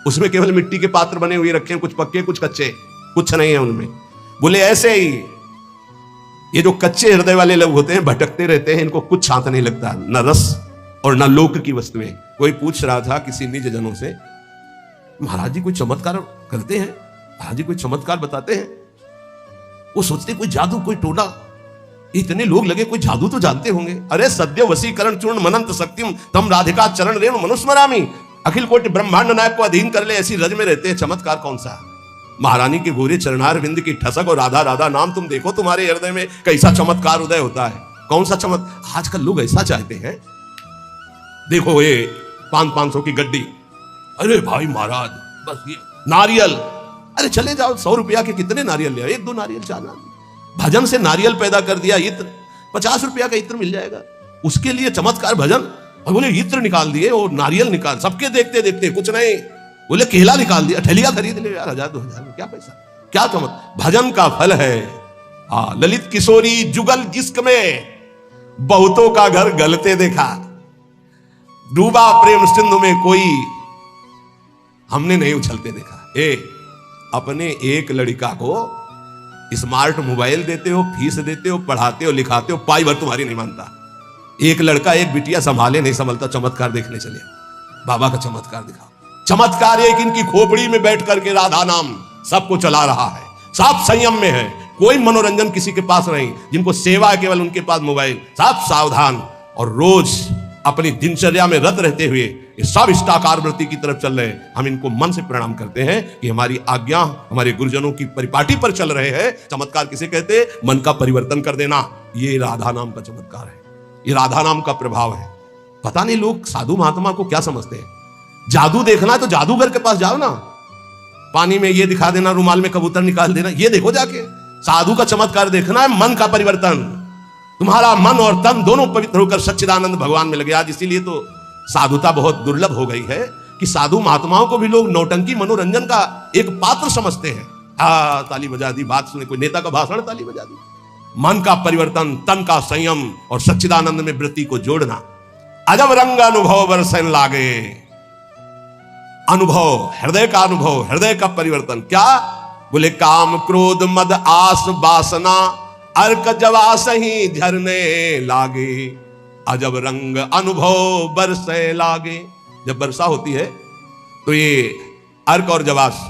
उसमें केवल मिट्टी के पात्र बने हुए रखे हैं, कुछ पक्के कुछ कच्चे, कुछ नहीं है उनमें। बोले ऐसे ही ये जो कच्चे हृदय वाले लोग होते हैं भटकते रहते हैं, इनको कुछ शांत नहीं लगता, न रस और न लोक की वस्तुएं। कोई पूछ रहा था किसी निज जनों से, महाराज जी कोई चमत्कार करते हैं, महाराज जी कोई चमत्कार बताते हैं? वो सोचते कोई जादू कोई टोना, इतने लोग लगे कोई जादू तो जानते होंगे। अरे सद्य वसीकरण चूर्ण मनंत शक्तिम तम राधिका चरण रेणु मनुस्मरामी। अखिल कोटि ब्रह्मांड नायक को अधीन कर ले, ऐसी रज में रहते हैं, चमत्कार कौन सा? महारानी के गोरे चरणार बिंद की ठसक और राधा राधा नाम तुम देखो, तुम्हारे हृदय में कैसा चमत्कार उदय होता है। कौन सा चमत्कार? आजकल लोग ऐसा चाहते हैं, देखो ये 500 की गड्डी, अरे भाई महाराज बस ये नारियल, अरे चले जाओ 100 रुपया के कितने नारियल ले, 1-2 नारियल, 4 नारियल। भजन से नारियल पैदा कर दिया, इत्र 50 रुपया का इत्र मिल जाएगा, उसके लिए चमत्कार भजन। और बोले इत्र निकाल दिए और नारियल निकाल, सबके देखते देखते कुछ नहीं, बोले केला निकाल दिया, ठेलिया खरीद ले यार, 1000-2000 में क्या पैसा, क्या चमत्कार। भजन का फल है ललित किशोरी जुगल जिस्क में बहुतों का घर गलते देखा, डूबा प्रेम सिंधु में कोई हमने नहीं उछलते देखा। अपने एक लड़का को स्मार्ट मोबाइल देते हो, फीस देते हो, पढ़ाते हो, लिखाते हो, पाई भर तुम्हारी नहीं मानता। एक लड़का एक बिटिया संभाले नहीं संभलता, चमत्कार देखने चले। बाबा का चमत्कार दिखाओ। चमत्कार एक इनकी खोपड़ी में बैठ करके राधा नाम सबको चला रहा है, सब संयम में है, कोई मनोरंजन किसी के पास नहीं, जिनको सेवा है केवल उनके पास मोबाइल, सब सावधान और रोज अपनी दिनचर्या में रत रहते हुए ये सब इष्टाकार वृत्ति की तरफ चल रहे हैं। हम इनको मन से प्रणाम करते हैं कि हमारी आज्ञा हमारे गुरुजनों की परिपाटी पर चल रहे हैं। चमत्कार किसे कहते हैं? मन का परिवर्तन कर देना, ये राधा नाम का चमत्कार है, ये राधा नाम का प्रभाव है। पता नहीं लोग साधु महात्मा को क्या समझते हैं। जादू देखना है तो जादूगर के पास जाओ ना, पानी में ये दिखा देना, रुमाल में कबूतर निकाल देना, ये देखो जाके। साधु का चमत्कार देखना है मन का परिवर्तन, तुम्हारा मन और तन दोनों पवित्र होकर सच्चिदानंद भगवान में लगे। आज इसीलिए तो साधुता बहुत दुर्लभ हो गई है कि साधु महात्माओं को भी लोग नौटंकी मनोरंजन का एक पात्र समझते हैं। ताली बजा दी, बात सुने, कोई नेता का भाषण, ताली बजा दी। मन का परिवर्तन, तन का संयम और सच्चिदानंद में वृत्ति को जोड़ना। अजब रंग अनुभव बरसन लागे, अनुभव, हृदय का अनुभव, हृदय का परिवर्तन। क्या बोले? काम क्रोध मद आस वासना अर्क जवास ही झरने लागे, अजब रंग अनुभव बरसे लागे। जब वर्षा होती है तो ये अर्क और जवास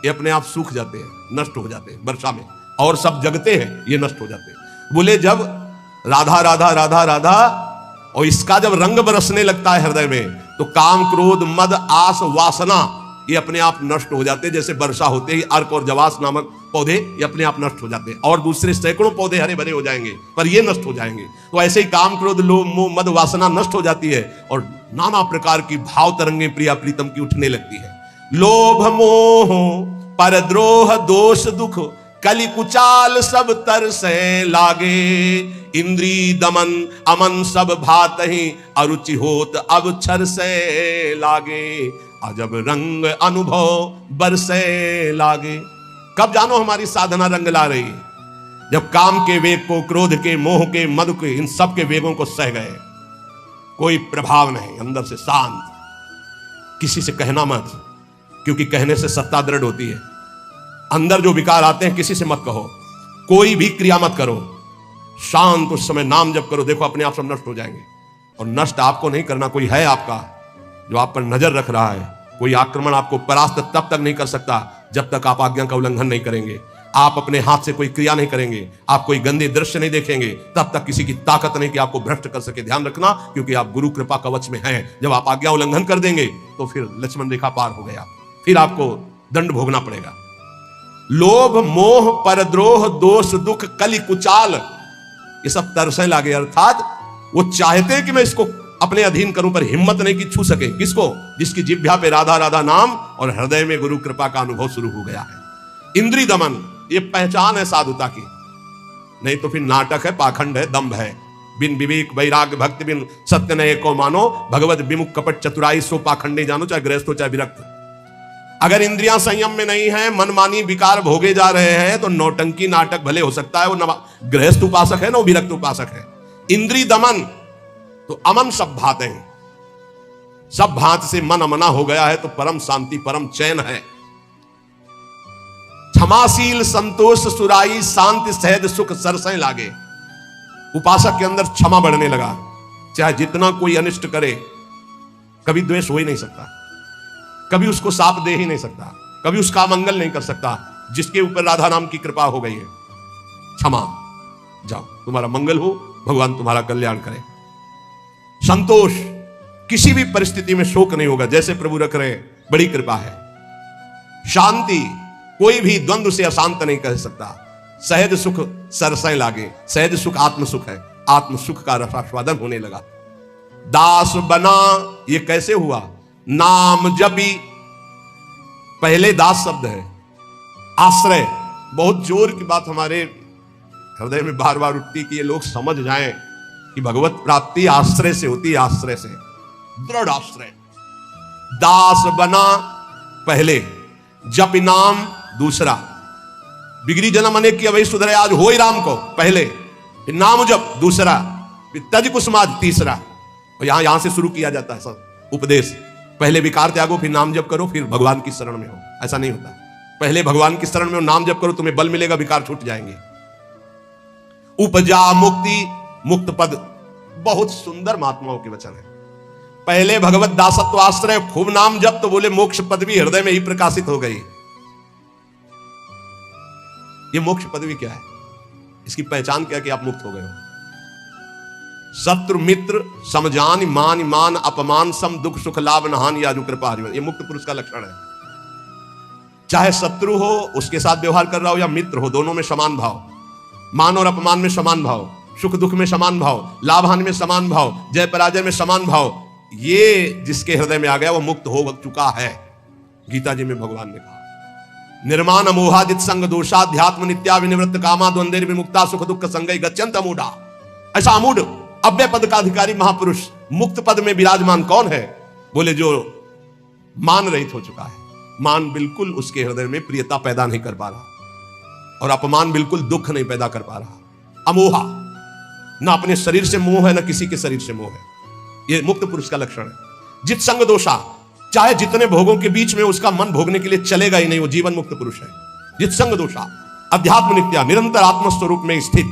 ये अपने आप सूख जाते हैं, नष्ट हो जाते हैं वर्षा में, और सब जगते हैं, ये नष्ट हो जाते हैं। बोले जब राधा राधा राधा राधा और इसका जब रंग बरसने लगता है हृदय में, तो काम क्रोध मद आस वासना ये अपने आप नष्ट हो जाते हैं। जैसे वर्षा होते ही अर्क और जवास नामक पौधे ये अपने आप नष्ट हो जाते हैं, और दूसरे सैकड़ों पौधे हरे भरे हो जाएंगे, पर ये नष्ट हो जाएंगे। तो ऐसे ही काम क्रोध लोभ मोह मद वासना नष्ट हो जाती है, और नाना प्रकार की भाव तरंगे प्रिया प्रीतम की उठने लगती है। लोभ मोह परद्रोह दोष दुख कलि कुचाल सब तरसे लागे, इंद्री दमन अमन सब भात ही अरुचि होत अब छर से लागे, अजब रंग अनुभव बरसे लागे। कब जानो हमारी साधना रंग ला रही है? जब काम के वेग को, क्रोध के, मोह के, मद के, इन सब के वेगों को सह गए, कोई प्रभाव नहीं, अंदर से शांत। किसी से कहना मत, क्योंकि कहने से सत्ता दृढ़ होती है। अंदर जो विकार आते हैं किसी से मत कहो, कोई भी क्रिया मत करो, शांत उस समय नाम जप करो, देखो अपने आप सब नष्ट हो जाएंगे। और नष्ट आपको नहीं करना, कोई है आपका जो आप पर नजर रख रहा है। कोई आक्रमण आपको परास्त तब तक नहीं कर सकता जब तक आप आज्ञा का उल्लंघन नहीं करेंगे। आप अपने हाथ से कोई क्रिया नहीं करेंगे, आप कोई गंदे दृश्य नहीं देखेंगे, तब तक किसी की ताकत नहीं कि आपको भ्रष्ट कर सके। ध्यान रखना, क्योंकि आप गुरु कृपा कवच में हैं। जब आप आज्ञा उल्लंघन कर देंगे तो फिर लक्ष्मण रेखा पार हो गया, फिर आपको दंड भोगना पड़ेगा। लोभ मोह परद्रोह दोष दुख कलि कुचाल ये सब तरसे लागे, अर्थात वो चाहते हैं कि मैं इसको अपने अधीन करूं, पर हिम्मत नहीं कि छू सके। किसको? जिसकी जिह्वा पे राधा राधा नाम और हृदय में गुरु कृपा का अनुभव शुरू हो गया है। इंद्री दमन ये पहचान है साधुता की, नहीं तो फिर नाटक है, पाखंड है, दंभ है। बिन विवेक वैराग्य भक्ति बिन सत्य नये को मानो, भगवत विमुख कपट चतुराई सो पाखंडे जानो। चाहे गृहस्थ हो चाहे विरक्त, अगर इंद्रियां संयम में नहीं है, मनमानी विकार भोगे जा रहे हैं, तो नौटंकी नाटक भले हो सकता है, वो गृहस्थ उपासक है ना, वो विरक्त उपासक है। इंद्री दमन तो अमन सब भाते हैं, सब भात से मन अमना हो गया है तो परम शांति परम चैन है। क्षमाशील संतोष सुराई शांति सहज सुख सरसें लागे। उपासक के अंदर क्षमा बढ़ने लगा, चाहे जितना कोई अनिष्ट करे, कभी द्वेष हो ही नहीं सकता, कभी उसको साप दे ही नहीं सकता, कभी उसका मंगल नहीं कर सकता। जिसके ऊपर राधा नाम की कृपा हो गई है, क्षमा, जाओ तुम्हारा मंगल हो, भगवान तुम्हारा कल्याण करे। संतोष, किसी भी परिस्थिति में शोक नहीं होगा, जैसे प्रभु रख रहे, बड़ी कृपा है। शांति, कोई भी द्वंद्व से अशांत नहीं कह सकता। सहज सुख सरसें लागे, सहज सुख आत्म सुख है, आत्म सुख का रसास्वादन होने लगा। दास बना, ये कैसे हुआ? नाम जबी, पहले दास शब्द है। आश्रय, बहुत जोर की बात हमारे हृदय में बार बार उठती कि ये लोग समझ जाएं कि भगवत प्राप्ति आश्रय से होती है, आश्रय से, दृढ़ आश्रय। दास बना पहले, जप नाम दूसरा। बिगड़ी जन्म अनेक की अवै सुधरे आज हो ही राम को पहले, फिर नाम जप दूसरा, फिर तज कुसुमाज तीसरा। और यहां से शुरू किया जाता है सब उपदेश। पहले विकार त्यागो, फिर नाम जप करो, फिर भगवान की शरण में हो। ऐसा नहीं होता, पहले भगवान की शरण में हो, नाम जप करो, तुम्हें बल मिलेगा, विकार छूट जाएंगे। उपजा मुक्ति मुक्त पद, बहुत सुंदर महात्माओं के वचन है। पहले भगवत दासत्व आश्रय, खूब नाम जप, तो बोले मोक्ष पदवी हृदय में ही प्रकाशित हो गई। ये मोक्ष पदवी क्या है, इसकी पहचान क्या कि आप मुक्त हो गए हो। शत्रु मित्र समजान मान मान अपमान सम दुख सुख लाभ नहान या कृपा हरिवन, ये मुक्त पुरुष का लक्षण है। चाहे शत्रु हो उसके साथ व्यवहार कर रहा हो, या मित्र हो, दोनों में समान भाव, मान और अपमान में समान भाव, सुख दुख में समान भाव, लाभ हानि में समान भाव, जय पराजय में समान भाव, ये जिसके हृदय में आ गया वो मुक्त हो चुका है। गीता जी में भगवान ने कहा, निर्माण अमोहादित संग दोषाध्यात्म नित्या विनिवृत्त कामा द्वंद्वेर विमुक्ता सुख दुख संगै गच्छन्त अमूढ़ा। ऐसा अमूढ़ अव्यय पद का अधिकारी महापुरुष मुक्त पद में विराजमान कौन है? बोले जो मान रहित हो चुका है। मान बिल्कुल उसके हृदय में प्रियता पैदा नहीं कर पा रहा, और अपमान बिल्कुल दुख नहीं पैदा कर पा रहा। अमोहा, ना अपने शरीर से मोह है, ना किसी के शरीर से मोह है। यह मुक्त पुरुष का लक्षण है। जित संग दोषा, चाहे जितने भोगों के बीच में उसका मन भोगने के लिए चलेगा ही नहीं, वो जीवन मुक्त पुरुष है। जित संग दोषा अध्यात्म नित्या, निरंतर आत्मस्वरूप में स्थित,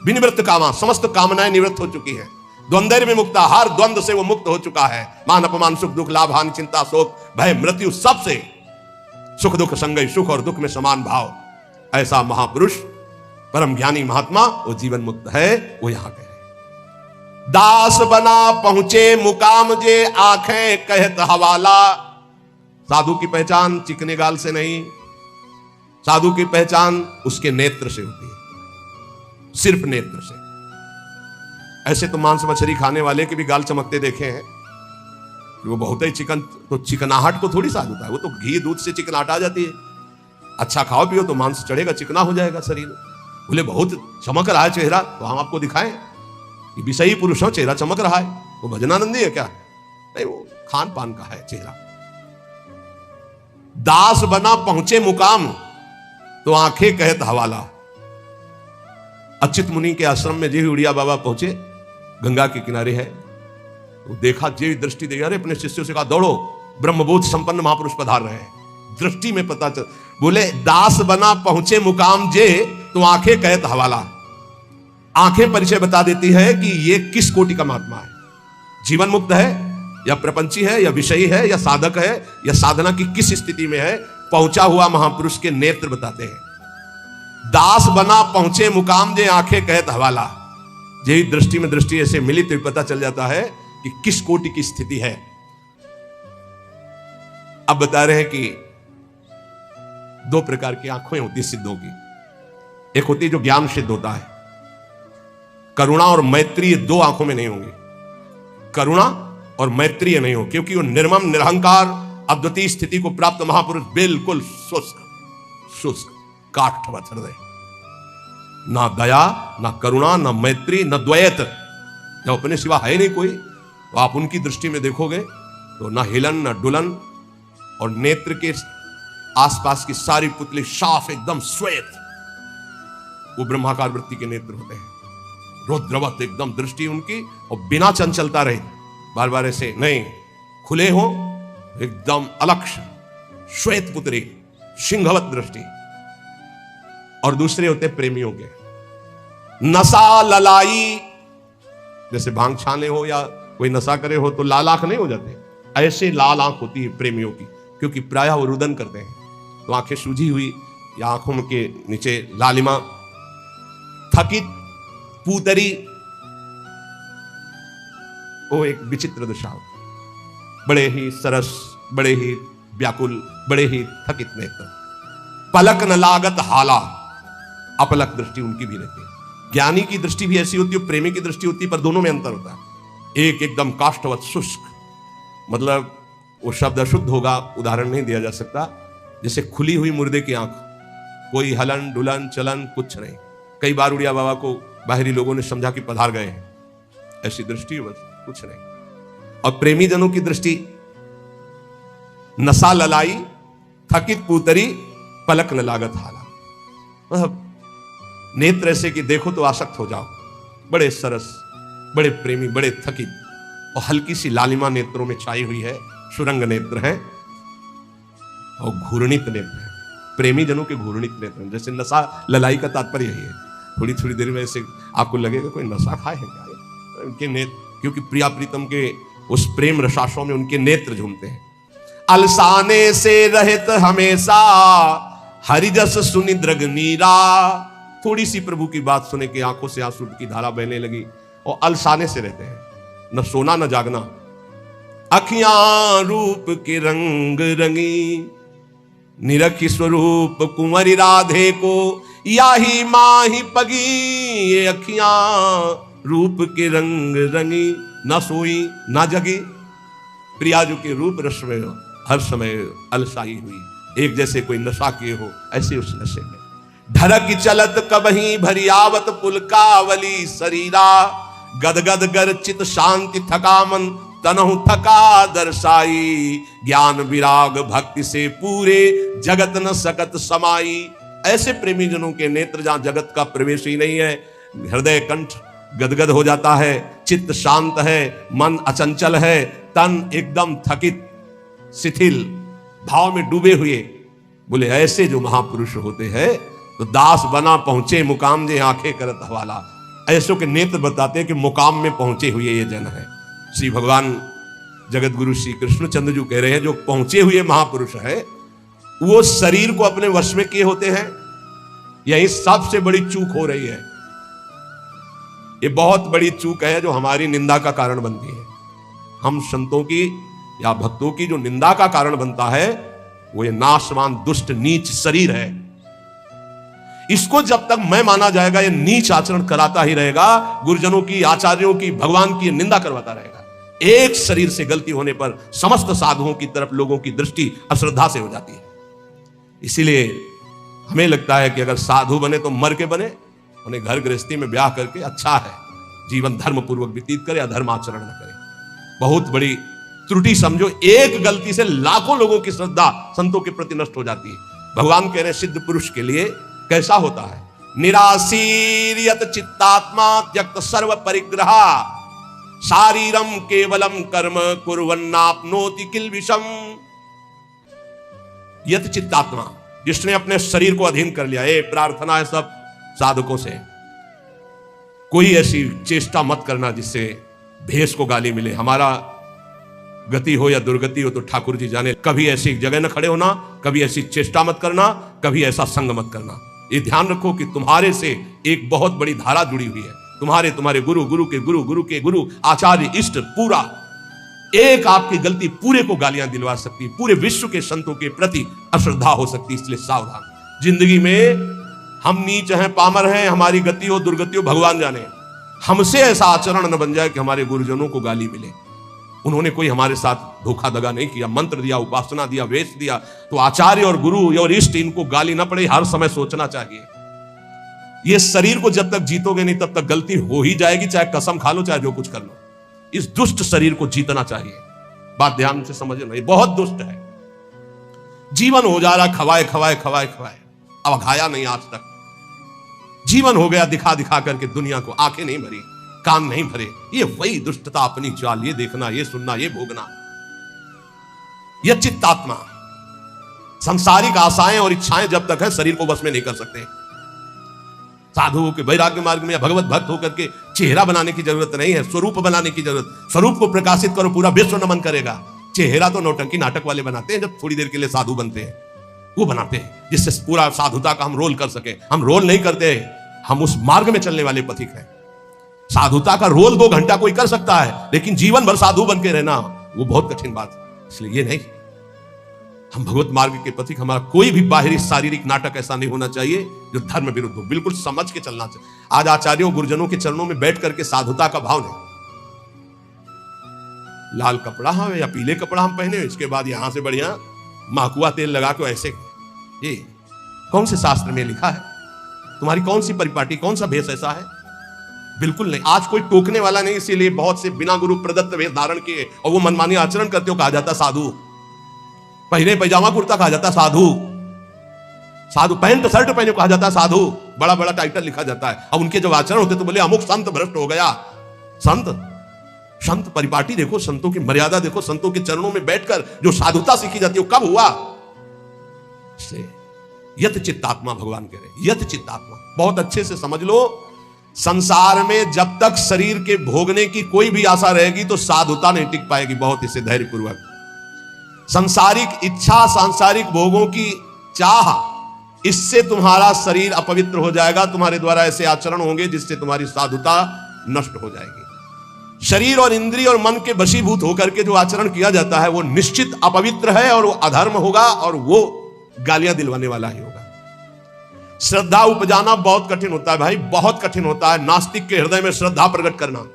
विनिवृत्त कामा, समस्त कामनाएं निवृत्त हो चुकी है। द्वंद्व में मुक्ता, हर द्वंद्व से वो मुक्त हो चुका है। मान अपमान सुख दुख लाभ हानि चिंता शोक भय मृत्यु, सबसे सुख दुख संगय, सुख और दुख में समान भाव। ऐसा महापुरुष परम ज्ञानी महात्मा वो जीवन मुक्त है। वो यहां कहे, दास बना पहुंचे मुकाम जे आंखें कहत हवाला। साधु की पहचान चिकने गाल से नहीं, साधु की पहचान उसके नेत्र से होती है, सिर्फ नेत्र से। ऐसे तो मांस मछली खाने वाले के भी गाल चमकते देखे हैं, वो बहुत ही चिकन, तो चिकनाहट को थोड़ी साधुता है, वो तो घी दूध से चिकनाहट आ जाती है। अच्छा खाओ पियो तो मांस चढ़ेगा, चिकना हो जाएगा शरीर। बोले बहुत चमक रहा है चेहरा, तो हम आपको दिखाएं कि विषयी पुरुष हो, चेहरा चमक रहा है, वो भजनानंदी है क्या? नहीं, वो खान पान का है चेहरा। दास बना पहुंचे मुकाम तो आंखें कहत हवाला। अच्युत मुनि के आश्रम में जी उड़िया बाबा पहुंचे, गंगा के किनारे है, तो देखा, जे दृष्टि दे, अरे अपने शिष्यों से कहा दौड़ो, ब्रह्मबोध संपन्न महापुरुष पधार रहे हैं। दृष्टि में पता चल, बोले दास बना पहुंचे मुकाम जे तो आंखें कहत हवाला। आंखें परिचय बता देती है कि ये किस कोटि का महात्मा है, जीवन मुक्त है या प्रपंची है या विषयी है या साधक है या साधना की किस स्थिति में है। पहुंचा हुआ महापुरुष के नेत्र बताते हैं। दास बना पहुंचे मुकाम जे आंखें कहत हवाला। यही दृष्टि में दृष्टि ऐसे मिली तो पता चल जाता है कि किस कोटि की स्थिति है। अब बता रहे हैं कि दो प्रकार की आंखें होती सिद्धों की। एक होती है जो ज्ञान सिद्ध होता है, करुणा और मैत्री, दो आंखों में नहीं होंगे, करुणा और मैत्री नहीं हो, क्योंकि वो निर्मम निरहंकार अद्वितीय स्थिति को प्राप्त महापुरुष बिल्कुल शुष्क काष्ठवत हृदय, ना दया ना करुणा ना मैत्री ना द्वैत, जब अपने सिवा है नहीं कोई, तो आप उनकी दृष्टि में देखोगे तो ना हिलन ना डुलन, और नेत्र के आसपास की सारी पुतली साफ एकदम श्वेत, वो ब्रह्माकार वृत्ति के नेत्र होते हैं। रुद्रवत एकदम दृष्टि उनकी, और बिना चंचलता रहे, बार बार ऐसे नहीं, खुले हो एकदम अलक्ष श्वेत पुत्री, सिंहवत दृष्टि। और दूसरे होते प्रेमियों के, नशा ललाई, जैसे भांग छाने हो या कोई नशा करे हो तो लाल आंख नहीं हो जाते, ऐसे लाल आंख होती है प्रेमियों की, क्योंकि प्रायः वो रुदन करते हैं, तो आंखें सूजी हुई या आंखों के नीचे लालिमा। थकित पूतरी, वो एक विचित्र दशा, बड़े ही सरस, बड़े ही व्याकुल, बड़े ही थकित नेत्र। पलक न लागत हाला, अपलक दृष्टि उनकी भी रहती है। ज्ञानी की दृष्टि भी ऐसी होती है, प्रेमी की दृष्टि होती है, पर दोनों में अंतर होता है। एक एकदम काष्ठवत शुष्क, मतलब वो शब्द अशुद्ध होगा, उदाहरण नहीं दिया जा सकता, जैसे खुली हुई मुर्दे की आंख, कोई हलन डुलन चलन कुछ नहीं। कई बार उड़िया बाबा को बाहरी लोगों ने समझा कि पधार गए हैं, ऐसी दृष्टि बस कुछ नहीं। और प्रेमी जनों की दृष्टि नशा ललाई, थकित पूतरी, पलक न लागत हाला। मतलब नेत्र ऐसे कि देखो तो आसक्त हो जाओ, बड़े सरस, बड़े प्रेमी, बड़े थकित, और हल्की सी लालिमा नेत्रों में छाई हुई है, सुरंग नेत्र है और घूर्णित नेत्र है, प्रेमी जनों के घूर्णित नेत्र। जैसे नशा ललाई का तात्पर्य यही है, थोड़ी थोड़ी देर में ऐसे आपको लगेगा कोई नशा खाए है क्या, उनके नेत्र, क्योंकि प्रिया प्रीतम के उस प्रेम रसाशों में उनके नेत्र झूमते हैं। अलसाने से रहित हमेशा हरिजस सुनि द्रग नीरा, थोड़ी सी प्रभु की बात सुने के आंखों से आंसू की धारा बहने लगी, और अलसाने से रहते हैं, न सोना न जागना। अखियां रूप के रंग रंगी, निरखी स्वरूप कुंवरी राधे को, याही माही पगी, ये अखियां रूप के रंग रंगी, न सोई न जगी। प्रियाजू के रूप रस में हर समय अलसाई हुई, एक जैसे कोई नशा किए हो ऐसे उस नशे में। ढरक चलत कबही भरियावत पुलकावली शरीरा, गदगद गर चित शांति थका मन, तनहु थका दर्शाई, ज्ञान विराग भक्ति से पूरे जगत न सकत समाई। ऐसे प्रेमी जनों के नेत्र जहां जगत का प्रवेश ही नहीं है, हृदय कंठ गदगद हो जाता है, चित्त शांत है, मन अचंचल है, तन एकदम थकित शिथिल भाव में डूबे हुए। बोले ऐसे जो महापुरुष होते हैं तो दास बना पहुंचे मुकाम जे आंखें करत हवाला, ऐसों के नेत्र बताते हैं कि मुकाम में पहुंचे हुए ये जन है। श्री भगवान जगत गुरु श्री कृष्णचंद्र जी कह रहे हैं जो पहुंचे हुए महापुरुष है वो शरीर को अपने वश में किए होते हैं। यही सबसे बड़ी चूक हो रही है, ये बहुत बड़ी चूक है जो हमारी निंदा का कारण बनती है। हम संतों की या भक्तों की जो निंदा का कारण बनता है वो ये नाशवान दुष्ट नीच शरीर है। इसको जब तक मैं माना जाएगा ये नीच आचरण कराता ही रहेगा, गुरुजनों की, आचार्यों की, भगवान की निंदा करवाता रहेगा। एक शरीर से गलती होने पर समस्त साधुओं की तरफ लोगों की दृष्टि अश्रद्धा से हो जाती है। इसीलिए हमें लगता है कि अगर साधु बने तो मर के बने, उन्हें घर गृहस्थी में ब्याह करके अच्छा है, जीवन धर्म पूर्वक व्यतीत करे, अधर्म आचरण न करे। बहुत बड़ी त्रुटि समझो, एक गलती से लाखों लोगों की श्रद्धा संतों के प्रति नष्ट हो जाती है। भगवान कह रहे हैं सिद्ध पुरुष के लिए कैसा होता है, निराशीर्यत चित्तात्मा त्यक्त सर्व परिग्रह, शारीरम केवलम कर्म कुर्वन्नाप्नोति किल विषम। यत चित्तात्मा, जिसने अपने शरीर को अधीन कर लिया। ये प्रार्थना है सब साधकों से, कोई ऐसी चेष्टा मत करना जिससे भेष को गाली मिले। हमारा गति हो या दुर्गति हो तो ठाकुर जी जाने। कभी ऐसी जगह न खड़े होना, कभी ऐसी चेष्टा मत करना, कभी ऐसा संग मत करना। ये ध्यान रखो कि तुम्हारे से एक बहुत बड़ी धारा जुड़ी हुई है, तुम्हारे गुरु, गुरु के गुरु, गुरु के गुरु, आचार्य, इष्ट, पूरा। एक आपकी गलती पूरे को गालियां दिलवा सकती, पूरे विश्व के संतों के प्रति अश्रद्धा हो सकती। इसलिए सावधान। जिंदगी में हम नीच हैं, पामर हैं, हमारी गति हो दुर्गति हो भगवान जाने, हमसे ऐसा आचरण न बन जाए कि हमारे गुरुजनों को गाली मिले। उन्होंने कोई हमारे साथ धोखा दगा नहीं किया, मंत्र दिया, उपासना दिया, वेश दिया, तो आचार्य और गुरु और इष्ट इनको गाली ना पड़े, हर समय सोचना चाहिए। ये शरीर को जब तक जीतोगे नहीं तब तक गलती हो ही जाएगी, चाहे कसम खा लो, चाहे जो कुछ कर लो। इस दुष्ट शरीर को जीतना चाहिए। बात ध्यान से समझना, ये बहुत दुष्ट है। जीवन हो जा रहा खवाए खवाए खवाए खवाए, अब खाया नहीं आज तक। जीवन हो गया दिखा दिखा करके दुनिया को, आंखें नहीं भरी, कान नहीं भरे। ये वही दुष्टता, अपनी चाल, ये देखना, ये सुनना, ये भोगना। यह चित्तात्मा सांसारिक आशाएं और इच्छाएं जब तक है शरीर को बस में नहीं कर सकते। साधुओं के वैराग्य मार्ग में या भगवत भक्त होकर के चेहरा बनाने की जरूरत नहीं है, स्वरूप बनाने की जरूरत। स्वरूप को प्रकाशित करो, पूरा विश्व नमन करेगा। चेहरा तो नौटंकी नाटक वाले बनाते हैं, जब थोड़ी देर के लिए साधु बनते हैं वो बनाते हैं, जिससे पूरा साधुता का हम रोल कर सके। हम रोल नहीं करते, हम उस मार्ग में चलने वाले पथिक हैं। साधुता का रोल 2 घंटा कोई कर सकता है, लेकिन जीवन भर साधु बन के रहना वो बहुत कठिन बात है। इसलिए ये नहीं, हम भगवत मार्ग के पथिक। हमारा कोई भी बाहरी शारीरिक नाटक ऐसा नहीं होना चाहिए जो धर्म विरुद्ध हो, बिल्कुल समझ के चलना चाहिए। आज आचार्यों गुरुजनों के चरणों में बैठ करके साधुता का भाव नहीं। लाल कपड़ा हम या पीले कपड़ा हम पहने, इसके बाद यहां से बढ़िया माकुआ तेल लगा के ऐसे, ये कौन से शास्त्र में लिखा है? तुम्हारी कौन सी परिपाटी, कौन सा भेष ऐसा है? बिल्कुल नहीं। आज कोई टोकने वाला नहीं, इसीलिए बहुत से बिना गुरु प्रदत्त वेश धारण किए और वो मनमानी आचरण करते हो, कहा जाता साधु। पहले पैजामा कुर्ता कहा जाता साधु। साधु पैंट शर्ट पहने कहा जाता है साधु, बड़ा बड़ा टाइटल लिखा जाता है। अब उनके जब आचरण होते तो बोले अमुक संत भ्रष्ट हो गया। संत परिपाटी देखो, संतों की मर्यादा देखो, संतों के चरणों में बैठकर जो साधुता सीखी जाती है वो कब हुआ? यत चित्तात्मा भगवान कह रहे, यत चित्तात्मा। बहुत अच्छे से समझ लो, संसार में जब तक शरीर के भोगने की कोई भी आशा रहेगी तो साधुता नहीं टिक पाएगी। बहुत इसे धैर्यपूर्वक, सांसारिक इच्छा, सांसारिक भोगों की चाह, इससे तुम्हारा शरीर अपवित्र हो जाएगा। तुम्हारे द्वारा ऐसे आचरण होंगे जिससे तुम्हारी साधुता नष्ट हो जाएगी। शरीर और इंद्रिय और मन के वशीभूत होकर के जो आचरण किया जाता है वो निश्चित अपवित्र है और वो अधर्म होगा और वो गालियां दिलवाने वाला ही होगा। श्रद्धा उपजाना बहुत कठिन होता है भाई, बहुत कठिन होता है। नास्तिक के हृदय में श्रद्धा प्रकट करना,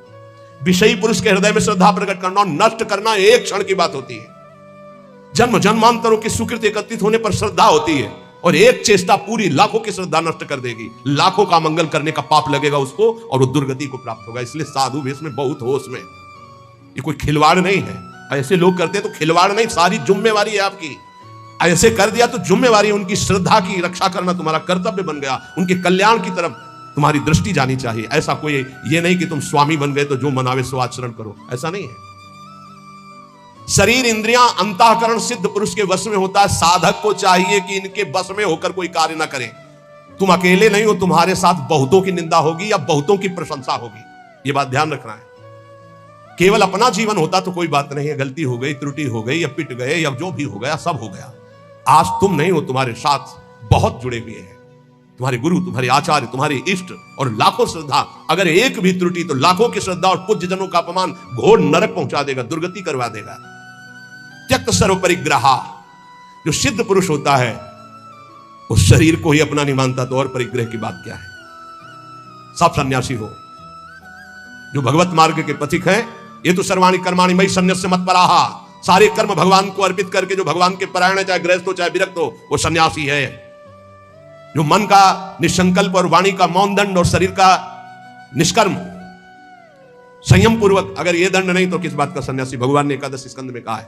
विषयी पुरुष के हृदय में श्रद्धा प्रकट करना और नष्ट करना एक क्षण की बात होती है। जन्म जन्मांतरों की सुकृत एकत्रित होने पर श्रद्धा होती है और एक चेष्टा पूरी लाखों की श्रद्धा नष्ट कर देगी। लाखों का मंगल करने का पाप लगेगा उसको और वो दुर्गति को प्राप्त होगा। इसलिए साधु वेश में बहुत होश में, ये कोई खिलवाड़ नहीं है। ऐसे लोग करते तो खिलवाड़ नहीं, सारी जिम्मेवारी है आपकी। ऐसे कर दिया तो जिम्मेवारी, उनकी श्रद्धा की रक्षा करना तुम्हारा कर्तव्य बन गया। उनके कल्याण की तरफ तुम्हारी दृष्टि जानी चाहिए। ऐसा कोई ये नहीं कि तुम स्वामी बन गए तो जो मनावे सो आचरण करो, ऐसा नहीं है। शरीर इंद्रियां अंतःकरण सिद्ध पुरुष के वश में होता है। साधक को चाहिए कि इनके वश में होकर कोई कार्य ना करे। तुम अकेले नहीं हो, तुम्हारे साथ बहुतों की निंदा होगी या बहुतों की प्रशंसा होगी, ये बात ध्यान रखना है। केवल अपना जीवन होता तो कोई बात नहीं है, गलती हो गई, त्रुटि हो गई या पिट गए या जो भी हो गया सब हो गया। आज तुम नहीं हो, तुम्हारे साथ बहुत जुड़े हुए हैं, तुम्हारे गुरु, तुम्हारे आचार्य, तुम्हारे इष्ट और लाखों श्रद्धा। अगर एक भी त्रुटि तो लाखों की श्रद्धा और पूज्य जनों का अपमान घोर नरक पहुंचा देगा, दुर्गति करवा देगा। त्यक्त सर्व परिग्रह, जो सिद्ध पुरुष होता है उस शरीर को ही अपना नहीं मानता तो और परिग्रह की बात क्या है। सब सन्यासी हो जो भगवत मार्ग के पथिक हैं, ये तो सर्वाणि कर्माणि मयि सन्न्यस्य मत्पराः, सारे कर्म भगवान को अर्पित करके जो भगवान के परायण है, चाहे गृहस्थ हो चाहे विरक्त हो, वो सन्यासी है। जो मन का निसंकल्प और वाणी का मौन दंड और शरीर का निष्कर्म संयम पूर्वक, अगर ये दंड नहीं तो किस बात का सन्यासी। भगवान ने एकादश स्कंद में कहा है,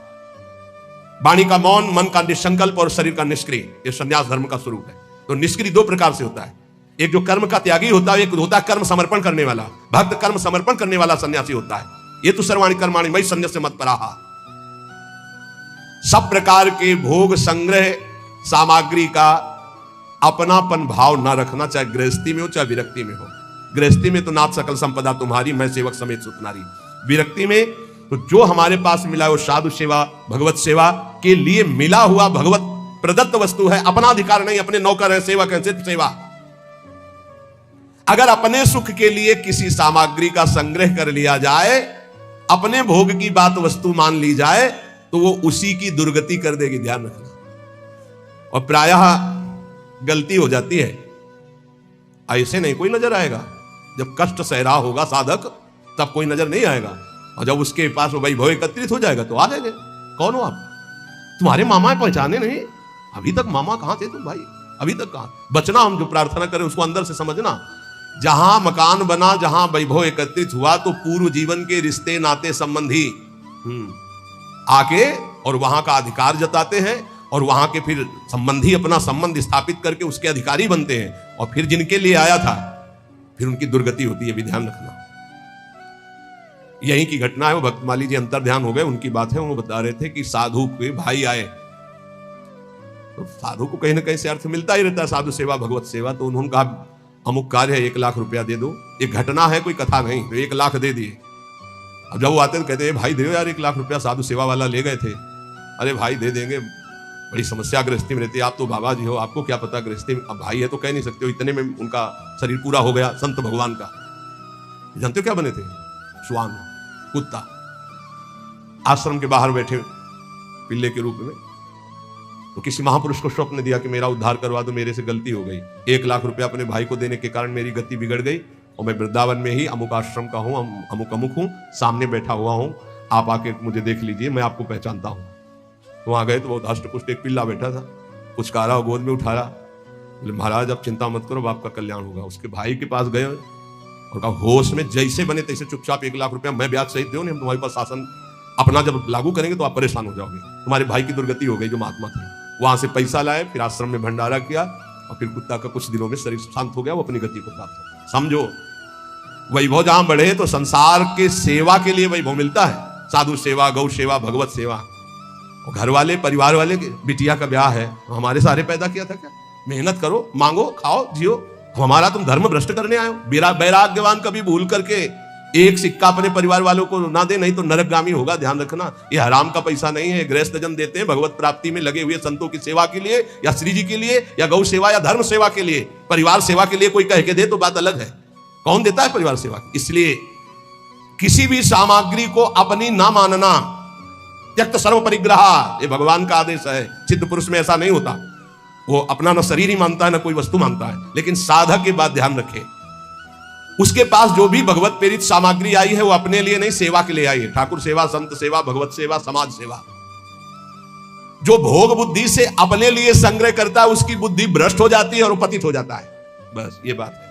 वाणी का मौन, मन का निसंकल्प और शरीर का निष्क्रिय, ये सन्यास धर्म का स्वरूप है। तो निष्क्रिय दो प्रकार से होता है, एक जो कर्म का त्यागी होता है, एक होता है कर्म समर्पण करने वाला। भक्त कर्म समर्पण करने वाला सन्यासी होता है। ये तो सर्वाणि कर्माणि मयि सन्न्यस्य मत्पराः। सब प्रकार के भोग संग्रह सामग्री का अपनापन भाव ना रखना, चाहे गृहस्थी में हो चाहे विरक्ति में हो। गृहस्थी में तो नाथ सकल संपदा तुम्हारी, मैं सेवक समेत सुतनारी। विरक्ति में तो जो हमारे पास मिला है वो साधु सेवा, भगवत सेवा के लिए मिला हुआ भगवत प्रदत्त वस्तु है, अपना अधिकार नहीं। अपने नौकर है, सेवक है, सिर्फ सेवा। अगर अपने सुख के लिए किसी सामग्री का संग्रह कर लिया जाए, अपने भोग की बात वस्तु मान ली जाए, तो वो उसी की दुर्गति कर देगी, ध्यान रखना। और प्रायः गलती हो जाती है, ऐसे नहीं कोई नजर आएगा। जब कष्ट सह रहा होगा साधक तब कोई नजर नहीं आएगा, और जब उसके पास वो वैभव एकत्रित हो जाएगा तो आ जाएंगे। कौन हो आप? तुम्हारे मामा पहचाने नहीं, अभी तक मामा कहां थे तुम भाई, अभी तक कहां? बचना, हम जो प्रार्थना करें उसको अंदर से समझना। जहां मकान बना, जहां वैभव एकत्रित हुआ, तो पूर्व जीवन के रिश्ते नाते संबंधी आके और वहां का अधिकार जताते हैं, और वहां के फिर संबंधी अपना संबंध स्थापित करके उसके अधिकारी बनते हैं, और फिर जिनके लिए आया था फिर उनकी दुर्गति होती है। भी ध्यान रखना, यही की घटना है। वो भक्तमाली जी अंतर ध्यान हो गए, उनकी बात है। वो बता रहे थे कि साधु के भाई आए, तो साधु को कहीं ना कहीं से अर्थ मिलता ही रहता है, साधु सेवा, भगवत सेवा। तो उन्होंने कहा अमुक कार्य है, 1 लाख रुपया दे दो। एक घटना है, कोई कथा नहीं। तो 1 लाख दे दिए। अब जब वो आते तो कहते भाई दे यार 1 लाख रुपया, साधु सेवा वाला ले गए थे। अरे भाई दे देंगे, बड़ी समस्या गृहस्थी में रहती है, आप तो बाबा जी हो, आपको क्या पता गृहस्थी में। अब भाई है तो कह नहीं सकते हो, इतने में उनका शरीर पूरा हो गया। संत भगवान का जानते हो क्या बने थे? श्वान, कुत्ता, आश्रम के बाहर बैठे पिल्ले के रूप में। तो किसी महापुरुष को स्वप्न दिया कि मेरा उद्धार करवा दो, मेरे से गलती हो गई। 1 लाख रुपया अपने भाई को देने के कारण मेरी गति बिगड़ गई, और मैं वृंदावन में ही अमुक आश्रम का हूँ, अमुक अमुक हूँ, सामने बैठा हुआ हूँ, आप आके मुझे देख लीजिए, मैं आपको पहचानता हूँ। तो वहाँ गए तो बहुत हष्टपुष्ट एक पिल्ला बैठा था, पुचकारा और गोद में उठाया। बोले महाराज आप चिंता मत करो, आपका कल्याण होगा। उसके भाई के पास गए और कहा होश में जैसे बने तैसे चुपचाप 1 लाख रुपया मैं ब्याज सहित दो, नहीं हम तुम्हारे पास शासन अपना जब लागू करेंगे तो आप परेशान हो जाओगे। तुम्हारे भाई की दुर्गति हो गई जो महात्मा थे। वहां से पैसा लाए, फिर आश्रम में भंडारा किया, और फिर कुत्ता का कुछ दिनों में शरीर शांत हो गया, वो अपनी गति को प्राप्त हो। समझो, वैभव जहां बढ़े तो संसार के सेवा के लिए वैभव मिलता है, साधु सेवा, गौ सेवा, भगवत सेवा। और घर वाले, परिवार वाले, बिटिया का ब्याह है, हमारे सारे पैदा किया था क्या? मेहनत करो, मांगो, खाओ, जियो। हमारा तुम धर्म भ्रष्ट करने आए हो। वैराग्यवान कभी भूल करके एक सिक्का अपने परिवार वालों को ना दे, नहीं तो नरकगामी होगा। ध्यान रखना, ये हराम का पैसा नहीं है। गृहस्थ जन देते हैं भगवत प्राप्ति में लगे हुए संतों की सेवा के लिए, या श्री जी के लिए, या गौ सेवा, या धर्म सेवा के लिए। परिवार सेवा के लिए कोई कह के दे तो बात अलग है, कौन देता है परिवार सेवा? इसलिए किसी भी सामग्री को अपनी ना मानना, त्यक्त सर्व परिग्रह, ये भगवान का आदेश है। सिद्ध पुरुष में ऐसा नहीं होता, वो अपना ना शरीर ही मानता है ना कोई वस्तु मानता है। लेकिन साधक की बात ध्यान रखे, उसके पास जो भी भगवत प्रेरित सामग्री आई है वो अपने लिए नहीं, सेवा के लिए आई है। ठाकुर सेवा, संत सेवा, भगवत सेवा, समाज सेवा। जो भोग बुद्धि से अपने लिए संग्रह करता है उसकी बुद्धि भ्रष्ट हो जाती है और पतित हो जाता है। बस ये बात है,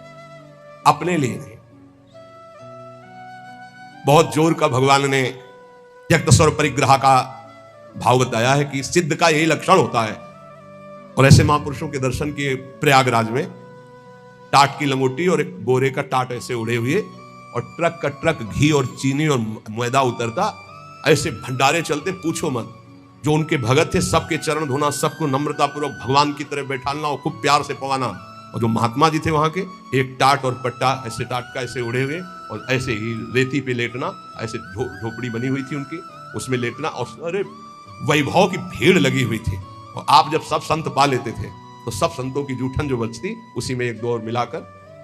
अपने लिए नहीं। बहुत जोर का भगवान ने त्यक्त स्वर परिग्रह का भाव बताया है कि सिद्ध का यही लक्षण होता है। और ऐसे महापुरुषों के दर्शन किए प्रयागराज में, टाट की लंगोटी और एक बोरे का टाट ऐसे उड़े हुए, और ट्रक का ट्रक घी और चीनी और मैदा उतरता, ऐसे भंडारे चलते, पूछो मत। जो उनके भगत थे सबके चरण धोना, सबको नम्रता पूर्वक भगवान की तरह बैठाना और खूब प्यार से पवाना। और जो महात्मा जी थे वहां के, एक टाट और पट्टा ऐसे टाट का ऐसे उड़े हुए, और ऐसे ही रेती पे लेटना, ऐसे झोपड़ी बनी हुई थी उनकी, उसमें लेटना। और अरे वैभव की भीड़ लगी हुई थी। और आप जब सब संत पा लेते थे तो सब संतों की जूठन जो बचती उसी में एक दो और मिलाकर,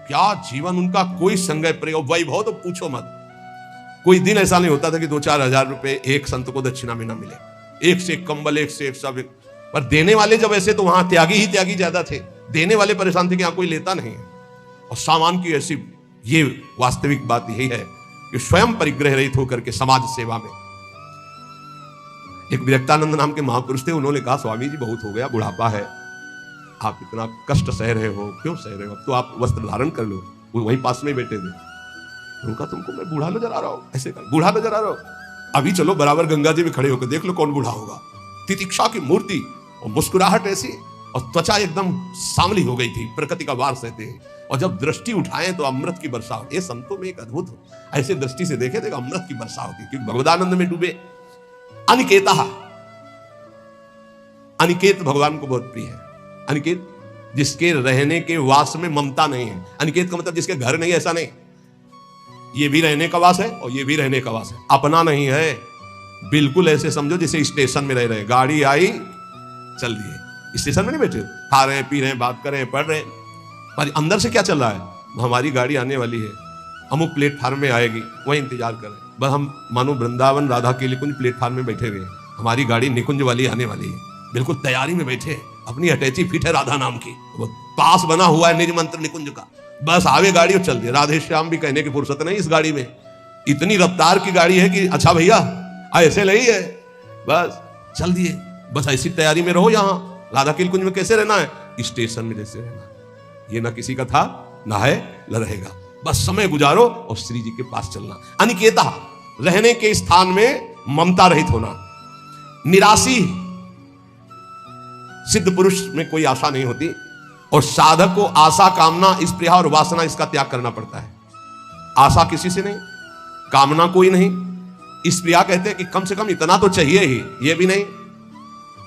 क्या जीवन उनका, कोई संगय प्रयोग, वैभव तो पूछो मत। कोई दिन ऐसा नहीं होता था कि 2-4 हजार रुपए एक संत को दक्षिणा में ना मिले। एक से एक कंबल, एक से एक सब। पर देने वाले जब ऐसे, तो वहां त्यागी ही त्यागी ज्यादा थे। देने वाले परेशान थे कि यहां कोई लेता नहीं है। और सामान की ऐसी, ये वास्तविक बात यही है कि स्वयं परिग्रह रहित होकर के समाज सेवा में। एक विरक्तानंद नाम के महापुरुष थे, उन्होंने कहा, स्वामी जी बहुत हो गया, बुढ़ापा है, आप इतना कष्ट सह रहे हो, क्यों सह रहे हो? अब तो आप वस्त्र धारण कर लो। वो वहीं पास में बैठे थे। उनका, तुमको मैं बूढ़ा नजर आ रहा हूं? ऐसे कर, बूढ़ा नजर आ रहा हूं? अभी चलो बराबर गंगा जी में खड़े होकर देख लो कौन बूढ़ा होगा। तितिक्षा की मूर्ति और मुस्कुराहट ऐसी, और त्वचा एकदम सांवली हो गई थी, प्रकृति का वार सहते हैं। और जब दृष्टि उठाए तो अमृत की वर्षा होती है। संतों में एक अद्भुत हो, ऐसे दृष्टि से देखे तो अमृत की वर्षा होती है, क्योंकि भगवदानंद में डूबे। अनिकेता, अनिकेत भगवान को बहुत प्रिय है। अनिकेत, जिसके रहने के वास में ममता नहीं है। अनिकेत का मतलब जिसके घर नहीं, ऐसा नहीं। ये भी रहने का वास है और ये भी रहने का वास है, अपना नहीं है। बिल्कुल ऐसे समझो जैसे स्टेशन में रह रहे, गाड़ी आई चल दिए, स्टेशन में नहीं बैठे, खा रहे हैं, पी रहे हैं, बात कर रहे हैं, पढ़ रहे हैं, पर अंदर से क्या चल रहा है? हमारी गाड़ी आने वाली है, अमुक प्लेटफार्म में आएगी, वही इंतजार कर रहे हैं। बस हम मानो वृंदावन राधा के निकुंज प्लेटफार्म में बैठे हुए हैं, हमारी गाड़ी निकुंज वाली आने वाली है, बिल्कुल तैयारी में बैठे हैं। अपनी अटैची फिट है राधा नाम की, वो पास बना हुआ है निज मंत्र निकुंज का। बस आवे गाड़ी और चल दी। राधे श्याम भी कहने की फुर्सत नहीं इस गाड़ी में, इतनी रफ्तार की गाड़ी है कि अच्छा भैया ऐसे नहीं है, बस चल दिए। बस ऐसी तैयारी में रहो। यहाँ राधा के कुंज में कैसे रहना है? स्टेशन में जैसे रहना है। ये ना किसी का था, ना है, न रहेगा। बस समय गुजारो और श्री जी के पास चलना। अनिकेता, रहने के स्थान में ममता रहित होना। निराशी, सिद्ध पुरुष में कोई आशा नहीं होती, और साधक को आशा, कामना, स्पृहा और वासना, इसका त्याग करना पड़ता है। आशा किसी से नहीं, कामना कोई नहीं, स्पृहा कहते हैं कि कम से कम इतना तो चाहिए ही, ये भी नहीं,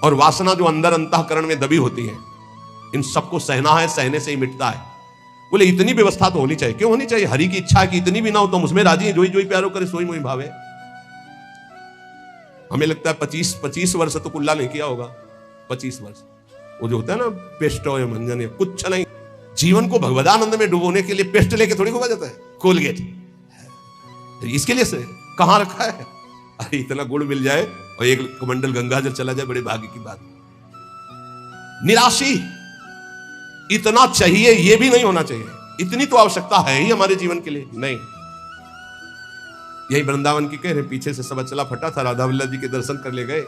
और वासना जो अंदर अंतःकरण में दबी होती है, इन सबको सहना है, सहने से ही मिटता है। बोले इतनी व्यवस्था तो होनी चाहिए। क्यों होनी चाहिए? हरि की इच्छा है कि इतनी भी ना हो तो उसमें राजी है, जोई जोई प्यारो करे सोई मोई भावे। हमें लगता है 25 वर्ष तो कुल्ला नहीं किया होगा। 25 वर्ष वो जो होता है ना, पेस्ट और मंजन या कुछ नहीं। जीवन को भगवदानंद में डुबोने के लिए पेस्ट लेके थोड़ी घुमा जाता है, कोलगेट इसके लिए से कहां रखा है? अरे इतना गुड़ मिल जाए और एक कमंडल गंगा जल चला जाए, बड़े भाग्य की बात। निराशी, इतना चाहिए ये भी नहीं होना चाहिए, इतनी तो आवश्यकता है ही हमारे जीवन के लिए नहीं। यही वृंदावन की कह रहे, पीछे से सब चला फटा था, राधा वल्लभ जी के दर्शन कर ले गए।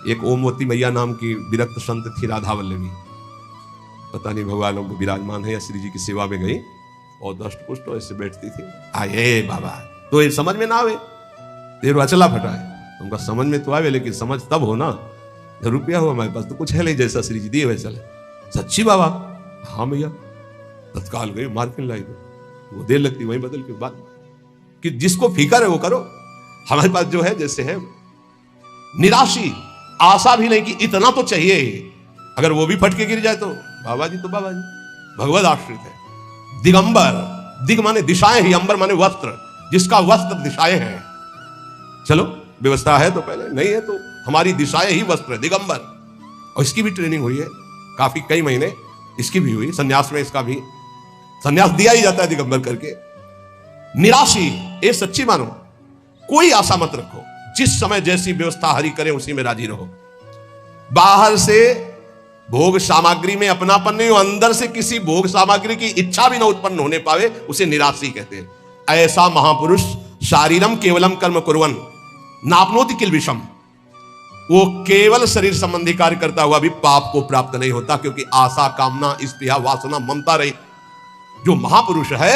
एक ओमवती मैया नाम की विरक्त संत थी, राधा वल्लभी, पता नहीं भगवान लोग विराजमान है या श्री जी की सेवा में गई, और दष्ट पुष्ट ऐसे बैठती थी। आए बाबा, तो ये समझ में ना आवे, तेरा अचला फटा है, उनका समझ में तो आवे, लेकिन समझ तब हो ना जब रुपया हो हमारे पास, तो कुछ है नहीं, जैसा श्री जी दिए वैसा ले। सच्ची बाबा, हाँ भैया, तत्काल गए मार के लाई दो, वो देर लगती वहीं बदल के बाद कि जिसको फिक्र है वो करो। हमारे पास जो है जैसे है निराशी, आशा भी नहीं कि इतना तो चाहिए ही, अगर वो भी फटके गिर जाए तो बाबा जी तो बाबा जी, भगवत आश्रित है। दिगंबर, दिग माने दिशाएं ही, अंबर माने वस्त्र, जिसका वस्त्र दिशाएं हैं। चलो व्यवस्था है तो पहले, नहीं है तो हमारी दिशाएं ही वस्त्र है, दिगंबर। और इसकी भी ट्रेनिंग हुई है काफी, कई महीने इसकी भी हुई, संन्यास में इसका भी संन्यास दिया ही जाता है दिगंबर करके। निराशी, ये सच्ची मानो, कोई आशा मत रखो, जिस समय जैसी व्यवस्था हरि करे उसी में राजी रहो। बाहर से भोग सामग्री में अपनापन नहीं हो, अंदर से किसी भोग सामग्री की इच्छा भी ना उत्पन्न होने पावे, उसे निराशी कहते हैं। ऐसा महापुरुष शारीरम केवलम कर्म कुर्वन् नाप्नोति किल विषम, वो केवल शरीर संबंधी कार्य करता हुआ भी पाप को प्राप्त नहीं होता, क्योंकि आशा, कामना, स्पृहा, वासना, ममता रही जो महापुरुष है।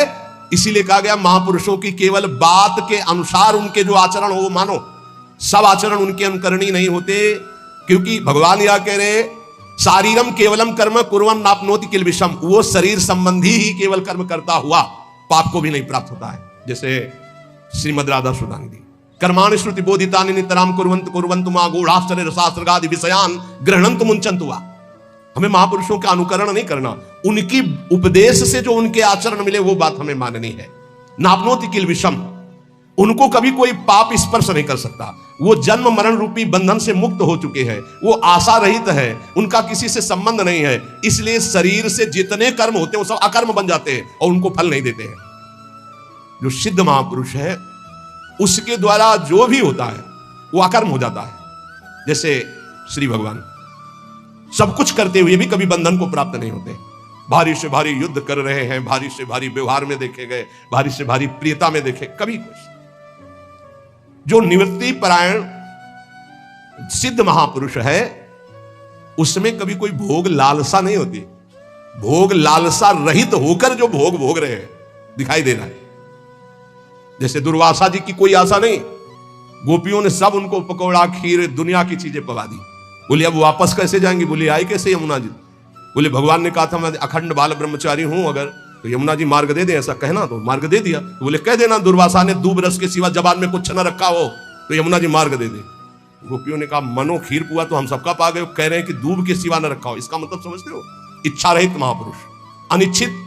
इसीलिए कहा गया महापुरुषों की केवल बात के अनुसार उनके जो आचरण हो वो मानो, सब आचरण उनके अनुकरणीय नहीं होते, क्योंकि भगवान यह कह रहे शारीरम केवलम कर्म कुर्वन् नाप्नोति किल विषम, वो शरीर संबंधी ही केवल कर्म करता हुआ पाप को भी नहीं प्राप्त होता है। जैसे श्रीमद् राधा सुधांगी, कर्माणि श्रुति बोधितानि नितराम कुर्वन्तु मा गूढ़ाश्चर्य रसास्त्रगादि विषयान् गृह्णन्तु मुञ्चन्तु वा। हमें महापुरुषों का अनुकरण नहीं करना, उनकी उपदेश से जो उनके आचरण मिले वो बात हमें माननी है। नाप्नोति किल विषम, उनको कभी कोई पाप स्पर्श नहीं कर सकता, वो जन्म मरण रूपी बंधन से मुक्त हो चुके हैं, वो आशा रहित है, उनका किसी से संबंध नहीं है, इसलिए शरीर से जितने कर्म होते हैं वो सब अकर्म बन जाते हैं और उनको फल नहीं देते हैं। जो सिद्ध महापुरुष है उसके द्वारा जो भी होता है वो अकर्म हो जाता है। जैसे श्री भगवान सब कुछ करते हुए भी कभी बंधन को प्राप्त नहीं होते, भारी से भारी युद्ध कर रहे हैं, भारी से भारी व्यवहार में देखे गए, भारी से भारी प्रियता में देखे, कभी कुछ। जो निवृत्ति परायण सिद्ध महापुरुष है उसमें कभी कोई भोग लालसा नहीं होती, भोग लालसा रहित होकर जो भोग भोग रहे हैं दिखाई दे रहा है। जैसे दुर्वासा जी की कोई आशा नहीं, गोपियों ने सब उनको पकौड़ा, खीर, दुनिया की चीजें पका दी। बोले अब वापस कैसे जाएंगे? बोले आए कैसे यमुना जी? बोले भगवान ने कहा था मैं अखंड बाल ब्रह्मचारी हूं, अगर तो यमुना जी मार्ग दे दे, ऐसा कहना, तो मार्ग दे दिया। तो बोले कह देना दुर्वासा ने दूब रस के सिवा जबान में कुछ न रखा हो तो यमुना जी मार्ग दे दे। गोपियों ने कहा मनो खीर पुआ तो हम सबका पा गए, कह रहे हैं कि दूब के सिवा न रखा हो, इसका मतलब समझते हो? इच्छा रहित महापुरुष, अनिच्छित,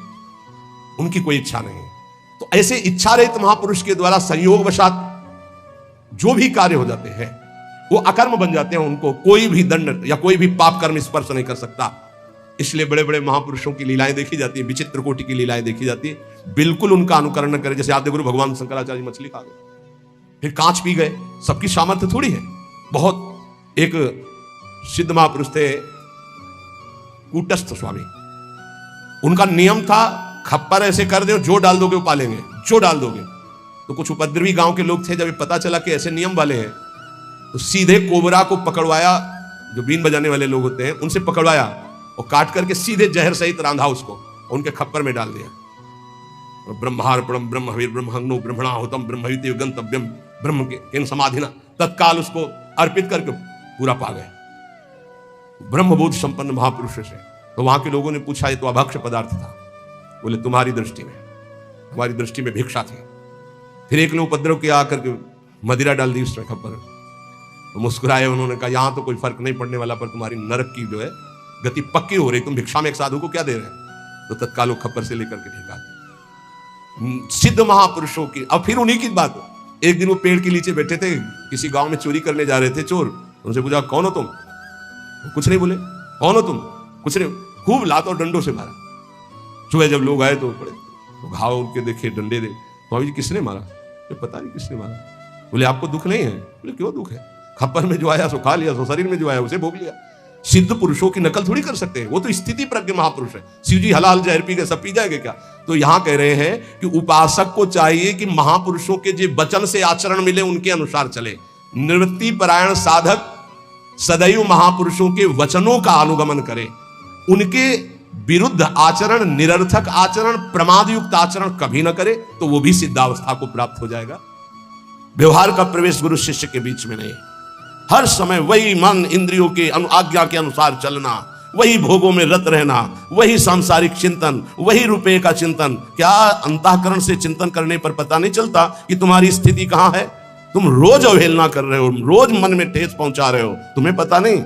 उनकी कोई इच्छा नहीं है। तो ऐसे इच्छा रहित महापुरुष के द्वारा संयोग वशात जो भी कार्य हो जाते हैं वो अकर्म बन जाते हैं, उनको कोई भी दंड या कोई भी पाप कर्म स्पर्श नहीं कर सकता। इसलिए बड़े बड़े महापुरुषों की लीलाएं देखी जाती है, विचित्र कोटि की लीलाएं देखी जाती है, बिल्कुल उनका अनुकरण न करें। जैसे आद्य गुरु भगवान शंकराचार्य मछली खा गए, फिर कांच पी गए, सबकी सामर्थ्य थोड़ी है। बहुत एक सिद्ध महापुरुष थे कूटस्थ स्वामी, उनका नियम था खप्पर ऐसे कर दो, जो डाल दोगे वो पालेंगे, जो डाल दोगे। तो कुछ उपद्रवी गांव के लोग थे, जब ये पता चला कि ऐसे नियम वाले हैं तो सीधे कोबरा को पकड़वाया, जो बीन बजाने वाले लोग होते हैं उनसे पकड़वाया और काट करके सीधे जहर सहित रांधा उसको और उनके खप्पर में डाल दिया। ब्रह्मार्पणम ब्रह्मवीर ब्रह्महंगनो ब्रह्मणाहुतम ब्रह्मयुति गंतव्यम ब्रह्म के इन समाधिना, तत्काल उसको अर्पित करके पूरा पा गए ब्रह्मबोध संपन्न महापुरुष से। तो वहां के लोगों ने पूछा ये तो अभक्ष्य पदार्थ था। बोले तुम्हारी दृष्टि में, हमारी दृष्टि में भिक्षा थी। फिर एक ने उपद्रव किया, आकर के मदिरा डाल दी उसमें खप्पर। तो मुस्कुराए, उन्होंने कहा यहां तो कोई फर्क नहीं पड़ने वाला, पर तुम्हारी नरक की जो है गति पक्की हो रही, तुम भिक्षा में एक साधु को क्या दे रहे हैं? तो तत्काल वो खप्पर से लेकर के ढेका दी। सिद्ध महापुरुषों की। अब फिर उन्हीं की बात, एक दिन वो पेड़ के नीचे बैठे थे, किसी गांव में चोरी करने जा रहे थे चोर। उनसे पूछा कौन हो तुम? कुछ नहीं बोले। कौन हो तुम? कुछ नहीं। खूब लात और डंडों से मारा। सुबह जब लोग आए तो पड़े तो घाव उनके देखे, डंडे दे। स्वामी जी किसने मारा? पता नहीं किसने मारा। बोले आपको दुख नहीं है? बोले क्यों दुख है? खप्पर में जो आया सो खा लिया, सो शरीर में जो आया उसे भोग लिया। सिद्ध पुरुषों की नकल थोड़ी कर सकते हैं, वो तो स्थिति प्रज्ञ महापुरुष है। शिव जी हलाल जहर पी गए, सब पी जाएंगे क्या? तो यहां कह रहे हैं कि उपासक को चाहिए कि महापुरुषों के जो वचन से आचरण मिले उनके अनुसार चले। निवृत्ति परायण साधक सदैव महापुरुषों के वचनों का अनुगमन करे, उनके विरुद्ध आचरण, निरर्थक आचरण, प्रमादयुक्त आचरण कभी न करे, तो वो भी सिद्धावस्था को प्राप्त हो जाएगा। व्यवहार का प्रवेश गुरु शिष्य के बीच में नहीं, हर समय वही मन इंद्रियों के आज्ञा के अनुसार चलना, वही भोगों में रत रहना, वही सांसारिक चिंतन, वही रुपए का चिंतन। क्या अंतःकरण से चिंतन करने पर पता नहीं चलता कि तुम्हारी स्थिति कहां है? तुम रोज अवहेलना कर रहे हो, रोज मन में ठेस पहुंचा रहे हो, तुम्हें पता नहीं।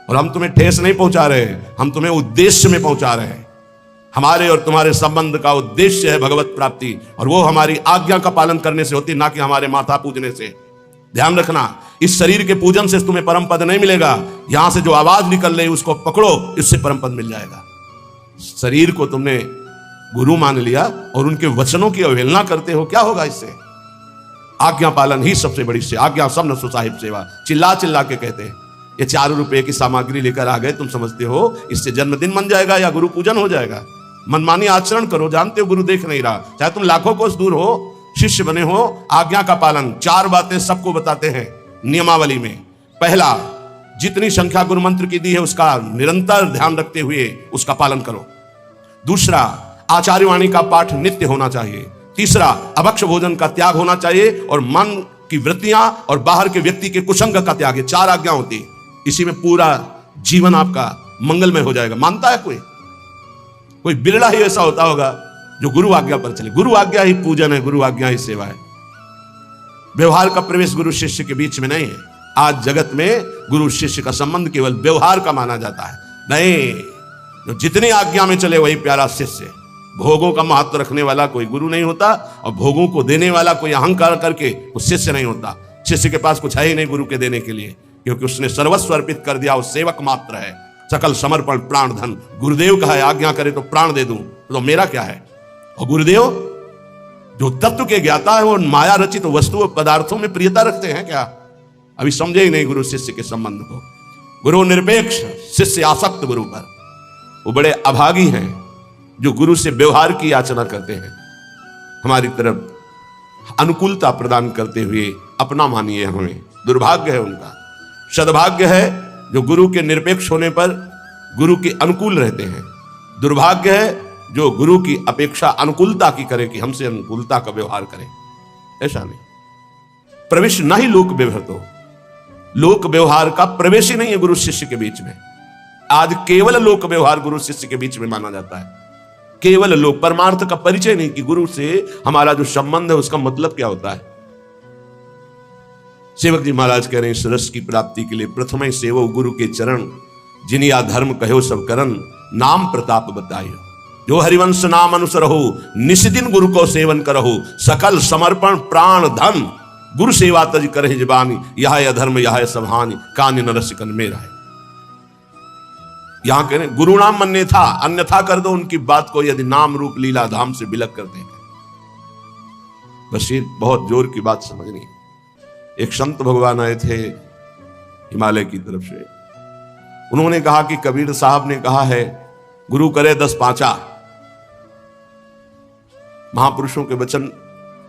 और हम तुम्हें ठेस नहीं पहुंचा रहे, हम तुम्हें उद्देश्य में पहुंचा रहे हैं। हमारे और तुम्हारे संबंध का उद्देश्य है भगवत प्राप्ति, और वो हमारी आज्ञा का पालन करने से होती, ना कि हमारे माथा पूजने से। ध्यान रखना, इस शरीर के पूजन से तुम्हें परम पद नहीं मिलेगा। यहां से जो आवाज निकल रही उसको पकड़ो, इससे परम पद मिल जाएगा। शरीर को तुमने गुरु मान लिया और उनके वचनों की अवहेलना करते हो, क्या होगा इससे? आज्ञा पालन ही सबसे बड़ी से आज्ञा सब न सो साहिब सेवा, चिल्ला चिल्ला के कहते हैं। ये 4 रुपए की सामग्री लेकर आ गए, तुम समझते हो इससे जन्मदिन बन जाएगा या गुरु पूजन हो जाएगा? मनमानी आचरण करो, जानते हो गुरु देख नहीं रहा। चाहे तुम लाखों कोस दूर हो, शिष्य बने हो, आज्ञा का पालन। 4 बातें सबको बताते हैं नियमावली में। पहला, जितनी संख्या गुरु मंत्र की दी है उसका निरंतर ध्यान रखते हुए उसका पालन करो। दूसरा, आचार्यवाणी का पाठ नित्य होना चाहिए। तीसरा, अभक्ष भोजन का त्याग होना चाहिए, और मन की वृत्तियां और बाहर के व्यक्ति के कुसंग का त्याग। 4 आज्ञा होती है, इसी में पूरा जीवन आपका मंगलमय हो जाएगा। मानता है कोई बिरला ही ऐसा होता होगा जो गुरु आज्ञा पर चले। गुरु आज्ञा ही पूजन है, गुरु आज्ञा ही सेवा है। व्यवहार का प्रवेश गुरु शिष्य के बीच में नहीं है। आज जगत में गुरु शिष्य का संबंध केवल व्यवहार का माना जाता है। नहीं, जो जितनी आज्ञा में चले वही प्यारा शिष्य। भोगों का महत्व रखने वाला कोई गुरु नहीं होता, और भोगों को देने वाला कोई अहंकार करके वो शिष्य नहीं होता। शिष्य के पास कुछ है ही नहीं गुरु के देने के लिए, क्योंकि उसने सर्वस्व अर्पित कर दिया, वो सेवक मात्र है। सकल समर्पण प्राण धन। गुरुदेव का है, आज्ञा करे तो प्राण दे दूं, तो मेरा क्या है? और गुरुदेव जो तत्व के ज्ञाता है, वो माया रचित वस्तु पदार्थों में प्रियता रखते हैं क्या? अभी समझे ही नहीं गुरु शिष्य के संबंध को। गुरु निरपेक्ष, शिष्य आसक्त गुरु पर। वो बड़े अभागी हैं जो गुरु से व्यवहार की याचना करते हैं, हमारी तरफ अनुकूलता प्रदान करते हुए अपना मानिए हमें। दुर्भाग्य है उनका। सद्भाग्य है जो गुरु के निरपेक्ष होने पर गुरु के अनुकूल रहते हैं। दुर्भाग्य है जो गुरु की अपेक्षा अनुकूलता की करे, कि हमसे अनुकूलता का व्यवहार करें। ऐसा नहीं। प्रवेश ना ही लोक व्यवहार, तो लोक व्यवहार का प्रवेश ही नहीं है गुरु शिष्य के बीच में। आज केवल लोक व्यवहार गुरु शिष्य के बीच में माना जाता है। केवल लोक, परमार्थ का परिचय नहीं कि गुरु से हमारा जो संबंध है उसका मतलब क्या होता है। सेवक जी महाराज कह रहे हैं, इस रस की प्राप्ति के लिए प्रथम सेवो गुरु के चरण, जिनिया धर्म कहो सब करन, नाम प्रताप बतायो। जो हरिवंश नाम अनुसरहो, निष्दिन गुरु को सेवन करहो, सकल समर्पण प्राण धन, गुरु सेवा तज करे जबानी, यह अधर्म यह सभानी, कान न रसिकन मेरा है। यहां कह रहे गुरु नाम अन्यथा, अन्यथा कर दो उनकी बात को, यदि नाम रूप लीला धाम से बिलक करते हैं। बस ये बहुत जोर की बात समझनी। एक संत भगवान आए थे हिमालय की तरफ से। उन्होंने कहा कि कबीर साहब ने कहा है गुरु करे 10 पांचा। महापुरुषों के वचन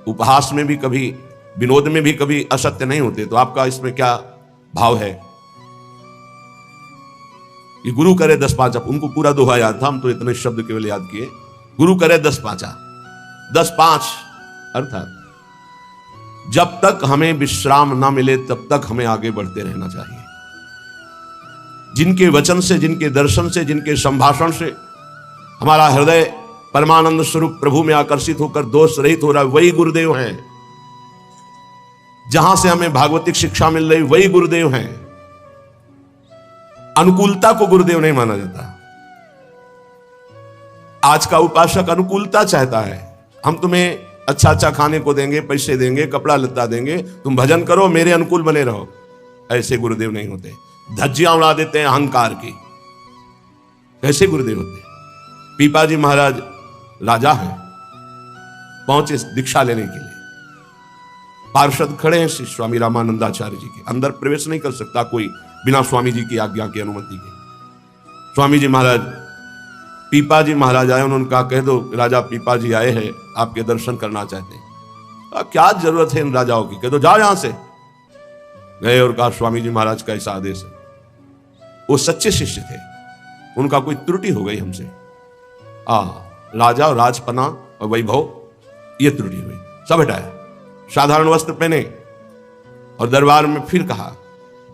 उपहास में भी कभी, विनोद में भी कभी असत्य नहीं होते। तो आपका इसमें क्या भाव है कि गुरु करे 10 पांचा? उनको पूरा दोहा याद था, हम तो इतने शब्द केवल याद किए। गुरु करे 10 पांचा, 10 5 अर्थात जब तक हमें विश्राम ना मिले तब तक हमें आगे बढ़ते रहना चाहिए। जिनके वचन से, जिनके दर्शन से, जिनके संभाषण से हमारा हृदय परमानंद स्वरूप प्रभु में आकर्षित होकर दोष रहित हो रहा है, वही गुरुदेव हैं। जहां से हमें भागवतिक शिक्षा मिल रही वही गुरुदेव हैं। अनुकूलता को गुरुदेव नहीं माना जाता। आज का उपासक अनुकूलता चाहता है। हम तुम्हें अच्छा अच्छा खाने को देंगे, पैसे देंगे, कपड़ा लत्ता देंगे, तुम भजन करो, मेरे अनुकूल बने रहो। ऐसे गुरुदेव नहीं होते। धज्जियां उड़ा देते हैं अहंकार की। कैसे गुरुदेव होते? पीपाजी महाराज राजा हैं, पहुंचे दीक्षा लेने के लिए। पार्षद खड़े हैं श्री स्वामी रामानंदाचार्य जी के। अंदर प्रवेश नहीं कर सकता कोई बिना स्वामी जी की आज्ञा की, अनुमति के। स्वामी जी महाराज, पीपाजी महाराज आए, उन्होंने कहा कह दो राजा पीपाजी आए हैं, आपके दर्शन करना चाहते हैं। क्या जरूरत है इन राजाओं की, कह दो जाओ यहां से। गए और कहा स्वामी जी महाराज का ऐसा आदेश है। वो सच्चे शिष्य थे, उनका कोई त्रुटि हो गई हमसे। राजा और राजपना और वैभव, ये त्रुटि हुई, सब हटाया, साधारण वस्त्र पहने और दरबार में फिर कहा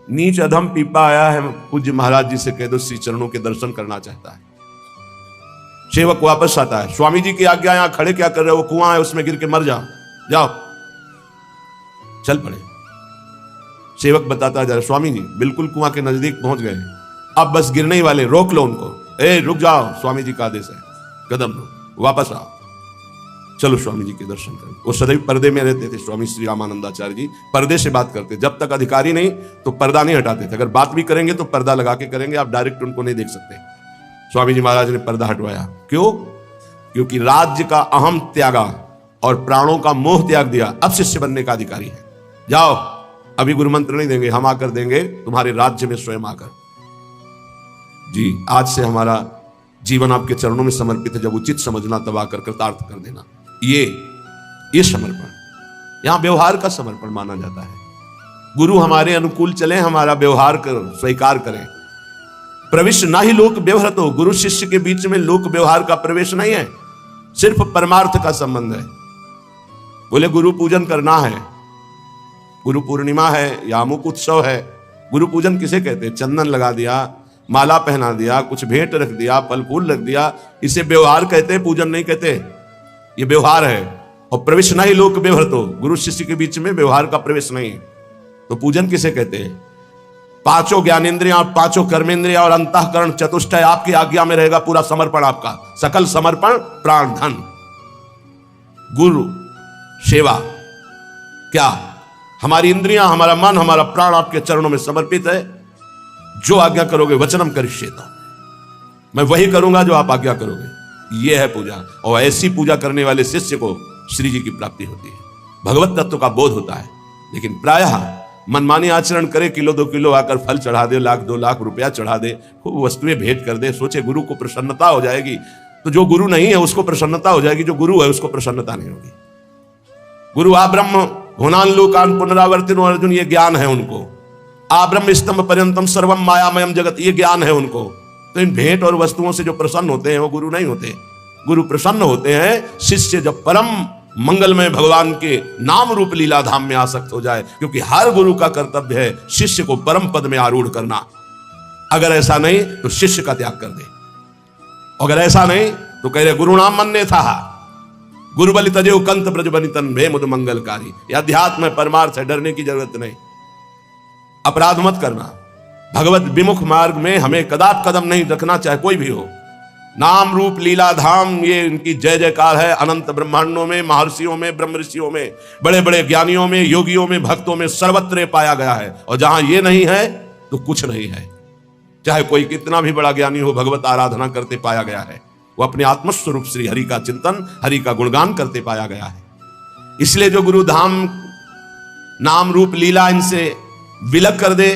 नीच अधम पीपा आया है, पूज्य महाराज जी से कह दो श्री चरणों के दर्शन करना चाहता है। सेवक वापस आता है, स्वामी जी की आज्ञा, यहां खड़े क्या कर रहे हो, वो कुआं है उसमें गिर के मर जाओ, जाओ। चल पड़े। सेवक बताता है, स्वामी जी बिल्कुल कुआं के नजदीक पहुंच गए, अब बस गिरने ही वाले, रोक लो उनको। ए रुक जाओ, स्वामी जी का आदेश है, कदम लो, वापस आओ। चलो स्वामी जी के दर्शन करें। वो सदैव पर्दे में रहते थे, स्वामी श्री रामानंदाचार्य जी पर्दे से बात करते, जब तक अधिकारी नहीं तो पर्दा नहीं हटाते थे। अगर बात भी करेंगे तो पर्दा लगा के करेंगे, आप डायरेक्ट उनको नहीं देख सकते। स्वामी जी महाराज ने पर्दा हटवाया, क्यों? क्योंकि राज्य का अहम त्यागा और प्राणों का मोह त्याग दिया, अब शिष्य बनने का अधिकारी है। जाओ, अभी गुरु मंत्र नहीं देंगे, हम आकर देंगे तुम्हारे राज्य में स्वयं आकर। जी, आज से हमारा जीवन आपके चरणों में समर्पित है, जब उचित समझना तब आकर कृतार्थ कर देना। ये समर्पण यहां व्यवहार का समर्पण माना जाता है। गुरु हमारे अनुकूल चले, हमारा व्यवहार कर स्वीकार करें। प्रवेश ना ही लोक व्यवहार हो, गुरु शिष्य के बीच में लोक व्यवहार का प्रवेश नहीं है, सिर्फ परमार्थ का संबंध है। बोले गुरु पूजन करना है, गुरु पूर्णिमा है या अमुक उत्सव है। गुरु पूजन किसे कहते हैं? चंदन लगा दिया, माला पहना दिया, कुछ भेंट रख दिया, फल फूल रख दिया, इसे व्यवहार कहते हैं, पूजन नहीं कहते। ये व्यवहार है। और प्रवेश नहीं लोक व्यवहार, तो गुरु शिष्य के बीच में व्यवहार का प्रवेश नहीं है, तो पूजन किसे कहते हैं? पांचों ज्ञानेंद्रियां, पांचों कर्मेंद्रियां और अंतःकरण चतुष्टय आपकी आज्ञा में रहेगा, पूरा समर्पण आपका, सकल समर्पण, प्राण धन, गुरु सेवा। क्या हमारी इंद्रियां, हमारा मन, हमारा प्राण आपके चरणों में समर्पित है। जो आज्ञा करोगे वचनम करिष्येत, मैं वही करूंगा जो आप आज्ञा करोगे। यह है पूजा, और ऐसी पूजा करने वाले शिष्य को श्री जी की प्राप्ति होती है, भगवत तत्व का बोध होता है। लेकिन प्रायः मनमानी आचरण करे, किलो 2 किलो आकर फल चढ़ा दे, 1-2 लाख रुपया चढ़ा दे, खूब वस्तुएं भेंट कर दे, सोचे गुरु को प्रसन्नता हो जाएगी। तो जो गुरु नहीं है उसको प्रसन्नता हो जाएगी, जो गुरु है उसको प्रसन्नता नहीं होगी। गुरु आ ब्रह्म होनान लोकान पुनरावर्तिनो अर्जुन, ये ज्ञान है उनको। आ ब्रह्म स्तंभ पर्यंतम सर्वम मायामयम जगत, ये ज्ञान है उनको। तो इन भेंट और वस्तुओं से जो प्रसन्न होते हैं वो गुरु नहीं होते। गुरु प्रसन्न होते हैं शिष्य जब परम मंगलमय भगवान के नाम रूप लीला धाम में आसक्त हो जाए, क्योंकि हर गुरु का कर्तव्य है शिष्य को परम पद में आरूढ़ करना। अगर ऐसा नहीं तो शिष्य का त्याग कर दे, अगर ऐसा नहीं तो कह रहे गुरु नाम मन्ने था, गुरु बलि तजेव कंत ब्रज बनितन भे मुद मंगलकारी। यह अध्यात्म है, परमार्थ है, डरने की जरूरत नहीं। अपराध मत करना, भगवत विमुख मार्ग में हमें कदाप कदम नहीं रखना, चाहे कोई भी हो। नाम रूप लीला धाम, ये इनकी जय जयकार है अनंत ब्रह्मांडों में, महर्षियों में, ब्रह्म ऋषियों में, बड़े बड़े ज्ञानियों में, योगियों में, भक्तों में सर्वत्र पाया गया है। और जहां ये नहीं है तो कुछ नहीं है। चाहे कोई कितना भी बड़ा ज्ञानी हो, भगवत आराधना करते पाया गया है। वो अपने आत्मस्वरूप श्री हरि का चिंतन, हरि का गुणगान करते पाया गया है। इसलिए जो गुरु धाम नाम रूप लीला इनसे विलग कर दे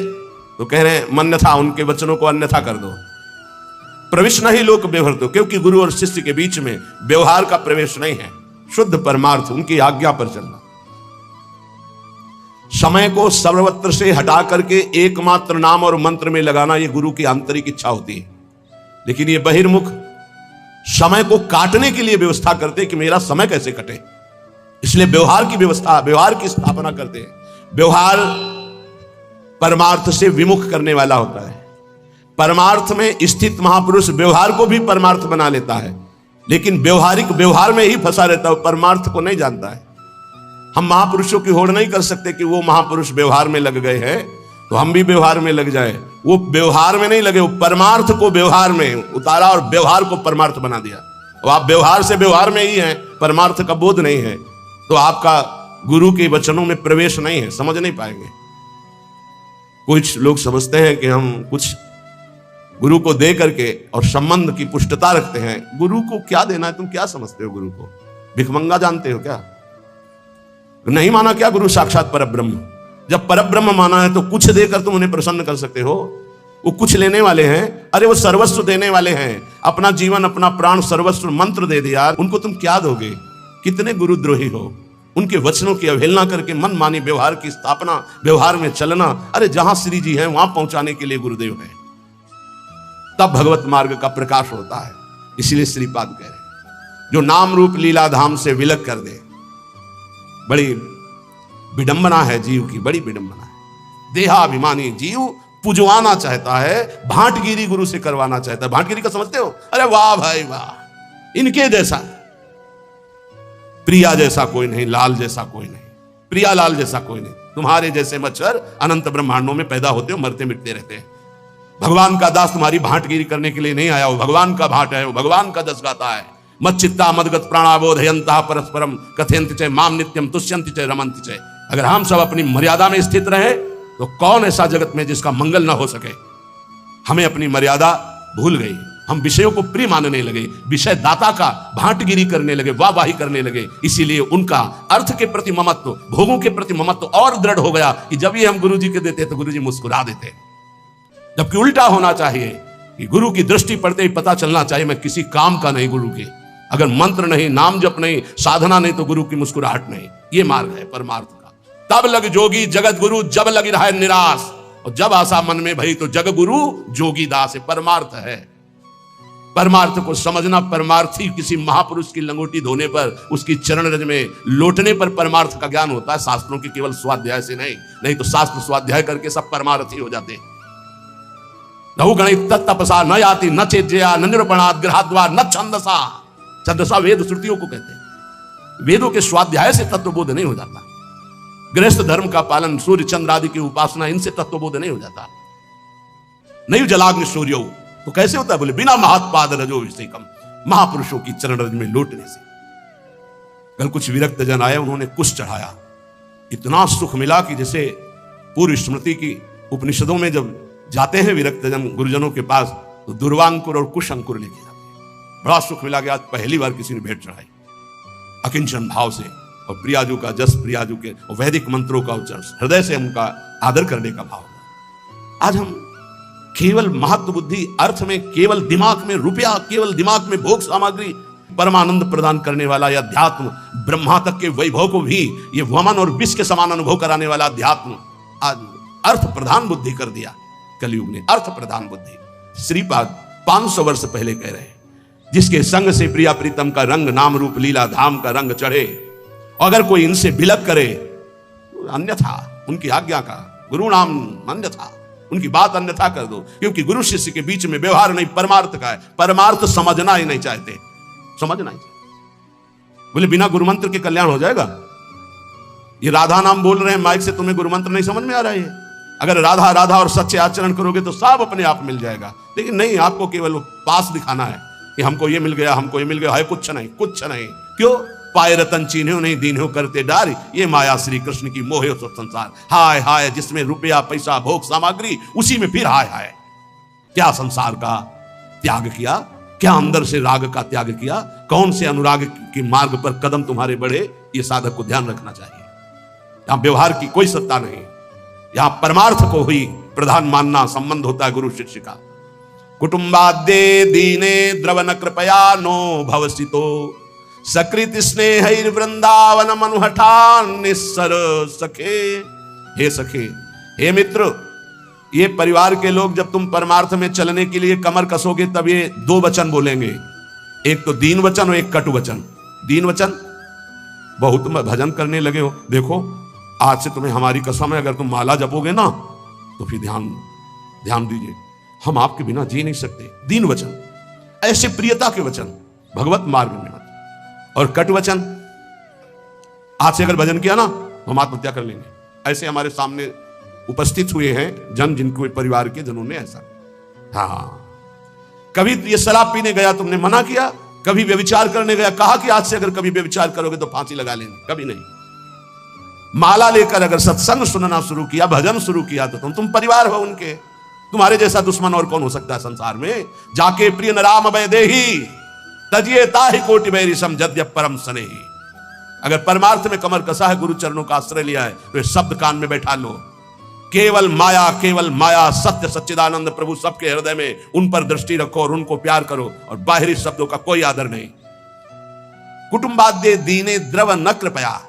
तो कह रहे हैं मन्यथा, उनके वचनों को अन्यथा कर दो। प्रवेश नहीं लोक व्यवहार, तो क्योंकि गुरु और शिष्य के बीच में व्यवहार का प्रवेश नहीं है, शुद्ध परमार्थ, उनकी आज्ञा पर चलना। समय को सर्वत्र से हटा करके एकमात्र नाम और मंत्र में लगाना, यह गुरु की आंतरिक इच्छा होती है। लेकिन ये बहिर्मुख समय को काटने के लिए व्यवस्था करते कि मेरा समय कैसे कटे, इसलिए व्यवहार की व्यवस्था, व्यवहार की स्थापना करते हैं। व्यवहार परमार्थ से विमुख करने वाला होता है। परमार्थ में स्थित महापुरुष व्यवहार को भी परमार्थ बना लेता है, लेकिन व्यवहारिक व्यवहार में ही फंसा रहता है, परमार्थ को नहीं जानता है। हम महापुरुषों की होड़ नहीं कर सकते कि वो महापुरुष व्यवहार में लग गए हैं तो हम भी व्यवहार में लग जाए। वो व्यवहार में नहीं लगे, वो परमार्थ को व्यवहार में उतारा और व्यवहार को परमार्थ बना दिया। अब आप व्यवहार से व्यवहार में ही हैं, परमार्थ का बोध नहीं है, तो आपका गुरु के वचनों में प्रवेश नहीं है, समझ नहीं पाएंगे। कुछ लोग समझते हैं कि हम कुछ गुरु को दे करके और संबंध की पुष्टता रखते हैं। गुरु को क्या देना है? तुम क्या समझते हो गुरु को? भिखमंगा जानते हो क्या? नहीं माना क्या गुरु साक्षात परब्रह्म? जब परब्रह्म माना है तो कुछ देकर तुम उन्हें प्रसन्न कर सकते हो। वो कुछ लेने वाले हैं, अरे वो सर्वस्व देने वाले हैं, अपना जीवन, अपना प्राण, सर्वस्व मंत्र दे दिया, उनको तुम क्या दोगे? कितने गुरुद्रोही हो। उनके वचनों की अवहेलना करके मनमानी व्यवहार की स्थापना, व्यवहार में चलना। अरे जहां श्री जी हैं वहां पहुंचाने के लिए गुरुदेव हैं, तब भगवत मार्ग का प्रकाश होता है। इसलिए श्रीपाद कह रहे हैं जो नाम रूप लीला धाम से विलग कर दे। बड़ी विडंबना है जीव की, बड़ी विडंबना है। देहाभिमानी जीव पुजवाना चाहता है, भांटगिरी गुरु से करवाना चाहता है। भांटगिरी का समझते हो? अरे वाह भाई वाह, इनके जैसा, प्रिया जैसा कोई नहीं, लाल जैसा कोई नहीं, प्रिया लाल जैसा कोई नहीं। तुम्हारे जैसे मच्छर अनंत ब्रह्मांडों में पैदा होते हो, मरते मिटते रहते हैं। भगवान का दास तुम्हारी भांटगिरी करने के लिए नहीं आया, वो भगवान का भाट है, वो भगवान का जस गाता है। मच्चित्ता मदगत प्राणाबोधयंता परस्परम कथयन्ति च माम नित्यम तुष्यन्ति च रमन्ति च। अगर हम सब अपनी मर्यादा में स्थित रहे तो कौन ऐसा जगत में जिसका मंगल ना हो सके। हमें अपनी मर्यादा भूल गई, हम विषयों को प्रिय मानने लगे, विषय दाता का भांटगिरी करने लगे, वाहवाही करने लगे। इसीलिए उनका अर्थ के प्रति ममत्व, भोगों के प्रति ममत्व और दृढ़ हो गया कि जब ये हम गुरु जी के देते तो गुरु जी मुस्कुरा देते। जबकि उल्टा होना चाहिए कि गुरु की दृष्टि पड़ते ही पता चलना चाहिए मैं किसी काम का नहीं गुरु के। अगर मंत्र नहीं, नाम जप नहीं, साधना नहीं तो गुरु की मुस्कुराहट नहीं। ये मार्ग है परमार्थ का। तब लग जोगी जगत गुरु जब लगी रहा निराश, और जब आशा मन में भई तो जग गुरु जोगी दास। परमार्थ है। परमार्थ को समझना, परमार्थी किसी महापुरुष की लंगोटी धोने पर, उसकी चरण रज में लोटने पर परमार्थ का ज्ञान होता है, शास्त्रों के केवल स्वाध्याय से नहीं तो शास्त्र स्वाध्याय करके सब परमार्थी हो जाते हैं। लहु गणित तपसा न याति न चेज्या न निरूपणात् गृहाद्वा न छंदसा। छंदसा वेद श्रुतियों को कहते हैं। वेदों के स्वाध्याय से तत्वबोध नहीं हो जाता। गृहस्थ धर्म का पालन, सूर्य चंद्र आदि की उपासना, इनसे तत्वबोध नहीं हो जाता। नहीं जलाग्नि सूर्यो तो कैसे होता है? बोले बिना महात्पाद रजो विषेकम, महापुरुषों की चरण रज में लौटने से। कल कुछ विरक्त जन आए, उन्होंने कुश चढ़ाया, इतना सुख मिला कि जैसे पूर्व स्मृति की उपनिषदों में जब जाते हैं विरक्त जन गुरुजनों के पास तो दुर्वांकुर और कुश अंकुर लेके जाते हैं। बड़ा सुख मिला कि आज पहली बार किसी ने भेंट चढ़ाई अकिंचन भाव से, और प्रियाजू का जस, प्रियाजू के वैदिक मंत्रों का उच्चारण, हृदय से उनका आदर करने का भाव। आज हम केवल महत्व बुद्धि, अर्थ में केवल दिमाग में रुपया, केवल दिमाग में भोग सामग्री, परमानंद प्रदान करने वाला यह अध्यात्म, ब्रह्मा तक के वैभव को भी ये वमन और विष के समान अनुभव कराने वाला अध्यात्म आज अर्थ प्रधान बुद्धि कर दिया कलयुग ने। अर्थ प्रधान बुद्धि। श्रीपाद 500 वर्ष पहले कह रहे हैं, जिसके संग से प्रिया प्रीतम का रंग, नाम रूप लीला धाम का रंग चढ़े, अगर कोई इनसे बिलक करे अन्यथा, उनकी आज्ञा का गुरु नाम अन्यथा, उनकी बात अन्यथा कर दो। क्योंकि गुरु शिष्य के बीच में व्यवहार नहीं, परमार्थ का है। परमार्थ समझना ही नहीं चाहते, समझना ही चाहते। बोले बिना गुरु मंत्र के कल्याण हो जाएगा? ये राधा नाम बोल रहे हैं माइक से, तुम्हें गुरु मंत्र नहीं समझ में आ रहा है? अगर राधा राधा और सच्चे आचरण करोगे तो सब अपने आप मिल जाएगा। लेकिन नहीं, आपको केवल पास दिखाना है कि हमको ये मिल गया, हमको ये मिल गया, है कुछ नहीं, कुछ नहीं। क्यों? पाए रतन चीन्हो नहीं दीन्हो करते डारी, ये माया श्री कृष्ण की मोहे सब संसार। हाय हाय जिसमें रुपया पैसा भोग सामग्री, उसी में फिर हाय हाय। क्या संसार का त्याग किया, क्या अंदर से राग का त्याग किया, कौन से अनुराग के मार्ग पर कदम तुम्हारे बढ़े, ये साधक को ध्यान रखना चाहिए। यहां व्यवहार की कोई सत्ता नहीं, यहां परमार्थ को ही प्रधान मानना संबंध होता है गुरु शिष्य का। कुटुंबाद्ये दीने द्रवन कृपया नो भवसितो, सकृत स्नेह वृंदावन मनुहठान निस्सर सखे। हे सखे, हे मित्र, ये परिवार के लोग जब तुम परमार्थ में चलने के लिए कमर कसोगे तब ये 2 वचन बोलेंगे, एक तो दीन वचन और एक कटु वचन। दीन वचन, बहुत तुम भजन करने लगे हो, देखो आज से तुम्हें हमारी कसम है, अगर तुम माला जपोगे ना तो फिर ध्यान दीजिए, हम आपके बिना जी नहीं सकते। दीन वचन, ऐसे प्रियता के वचन, भगवत मार्ग में। और कट वचन, आज से अगर भजन किया ना हम आत्महत्या कर लेंगे। ऐसे हमारे सामने उपस्थित हुए हैं जन, जिनके परिवार के जनों ने ऐसा। हाँ, कभी ये शराब पीने गया तुमने मना किया, कभी व्यभिचार करने गया कहा कि आज से अगर कभी व्यभिचार करोगे तो फांसी लगा लेंगे, कभी नहीं। माला लेकर अगर सत्संग सुनना शुरू किया, भजन शुरू किया तो तुम परिवार हो उनके। तुम्हारे जैसा दुश्मन और कौन हो सकता है संसार में? जाके प्रिय राम वैदेही तजिए ताहि कोटि बैरी सम जद्य परम स्नेही। अगर परमार्थ में कमर कसा है, गुरु चरणों का आश्रय लिया है, तो ये शब्द कान में बैठा लो। केवल माया, सत्य सच्चिदानंद प्रभु सबके हृदय में, उन पर दृष्टि रखो और उनको प्यार करो, और बाहरी शब्दों का कोई आदर नहीं। कुटुंबाद्ये दीने द्रव न कृपया,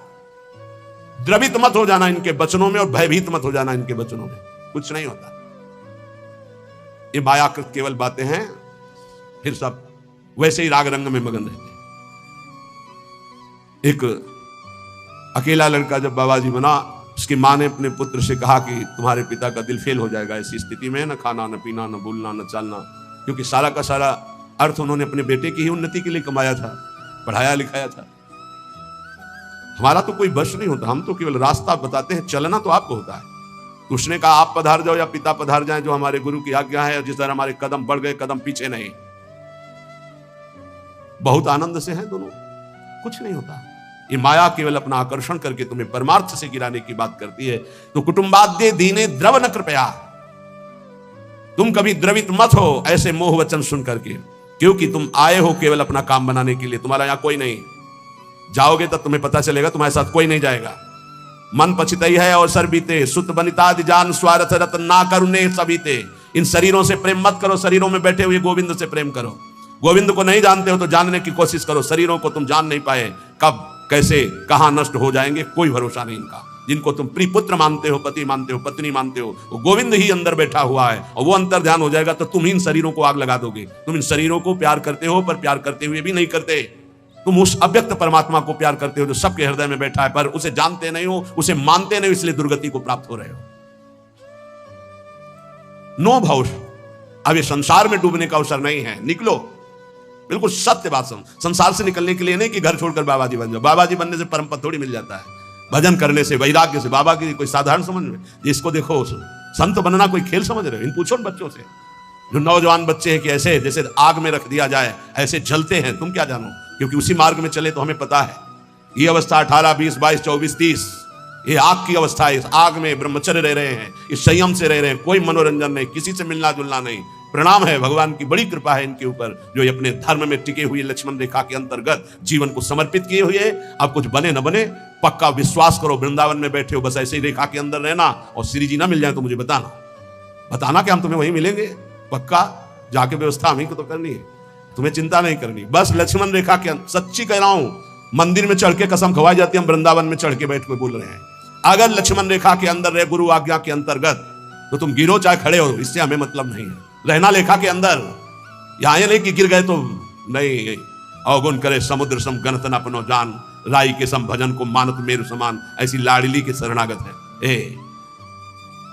द्रवित मत हो जाना इनके वचनों में और भयभीत मत हो जाना इनके वचनों में, कुछ नहीं होता। ये मायाकृत केवल बातें हैं, फिर सब वैसे ही राग रंग में मगन रहते हैं। एक अकेला लड़का जब बाबा जी बना उसकी माँ ने अपने पुत्र से कहा कि तुम्हारे पिता का दिल फेल हो जाएगा ऐसी स्थिति में, न खाना न पीना न बोलना न चलना, क्योंकि सारा का सारा अर्थ उन्होंने अपने बेटे की ही उन्नति के लिए कमाया था, पढ़ाया लिखाया था। हमारा तो कोई बश नहीं होता, हम तो केवल रास्ता बताते हैं, चलना तो आपको होता है। तो उसने कहा आप पधार जाओ या पिता पधार जाए, जो हमारे गुरु की आज्ञा है, जिस तरह हमारे कदम बढ़ गए कदम पीछे नहीं। बहुत आनंद से हैं दोनों, कुछ नहीं होता। ये माया केवल अपना आकर्षण करके तुम्हें परमार्थ से गिराने की बात करती है। तो कुटुंबाद्य दीने द्रव न कृपया, तुम कभी द्रवित मत हो ऐसे मोह वचन सुन करके, क्योंकि तुम आए हो केवल अपना काम बनाने के लिए, तुम्हारा यहां कोई नहीं। जाओगे तब तुम्हें पता चलेगा, तुम्हारे साथ कोई नहीं जाएगा। मन पछितई है और सर बीते, सुत बनितादि जान स्वार्थ रतन ना करुणे सबीते। इन शरीरों से प्रेम मत करो, शरीरों में बैठे हुए गोविंद से प्रेम करो। गोविंद को नहीं जानते हो तो जानने की कोशिश करो। शरीरों को तुम जान नहीं पाए, कब कैसे कहां नष्ट हो जाएंगे कोई भरोसा नहीं इनका। जिनको तुम प्रिय पुत्र मानते हो, पति मानते हो, पत्नी मानते हो, वो गोविंद ही अंदर बैठा हुआ है, और वो अंतर ध्यान हो जाएगा तो तुम इन शरीरों को आग लगा दोगे। तुम इन शरीरों को प्यार करते हो, पर प्यार करते हुए भी नहीं करते। तुम उस अव्यक्त परमात्मा को प्यार करते हो जो सबके हृदय में बैठा है, पर उसे जानते नहीं हो, उसे मानते नहीं हो, इसलिए दुर्गति को प्राप्त हो रहे हो। नो भवश, अब ये संसार में डूबने का अवसर नहीं है, निकलो। बिल्कुल सत्य बात सुन। संसार से निकलने के लिए नहीं कि घर छोड़कर बाबा जी बन जाओ। बाबा जी बनने से परम पद थोड़ी मिल जाता है। भजन करने से, वैराग्य से, बाबा की कोई साधारण समझ में, जिसको देखो संत बनना कोई खेल समझ रहे हो। इन पूछो बच्चों से, जो नौजवान बच्चे हैं कि ऐसे जैसे आग में रख दिया जाए ऐसे जलते हैं, तुम क्या जानो, क्योंकि उसी मार्ग में चले तो हमें पता है। ये अवस्था 18, 20, 22, 24, 30 ये आग की अवस्था है। इस आग में ब्रह्मचर्य रह रहे हैं, इस संयम से रह रहे हैं, कोई मनोरंजन नहीं, किसी से मिलना जुलना नहीं। प्रणाम है, भगवान की बड़ी कृपा है इनके ऊपर, जो अपने धर्म में टिके हुए लक्ष्मण रेखा के अंतर्गत जीवन को समर्पित किए हुए। अब कुछ बने न बने, पक्का विश्वास करो, वृंदावन में बैठे हो बस ऐसे ही रेखा के अंदर रहना, और श्री जी ना मिल जाए तो मुझे बताना कि हम तुम्हें वहीं मिलेंगे। पक्का जाके व्यवस्था हमें को तो करनी है, तुम्हें चिंता नहीं करनी। बस लक्ष्मण रेखा के सच्ची कह रहा हूं, मंदिर में चढ़ के कसम खवाई जाती है, हम वृंदावन में चढ़ के बैठ के बोल रहे हैं। अगर लक्ष्मण रेखा के अंदर रहे, गुरु आज्ञा के अंतर्गत, तो तुम गिरो चाहे खड़े हो, इससे हमें मतलब नहीं है। रहना लेखा के अंदर, यहां ये नहीं कि गिर गए तो नहीं। अवगुण करे समुद्र सम गणत न अपनो जान, राई के सम भजन को मानत मेरु समान, ऐसी लाडली के शरणागत है। ए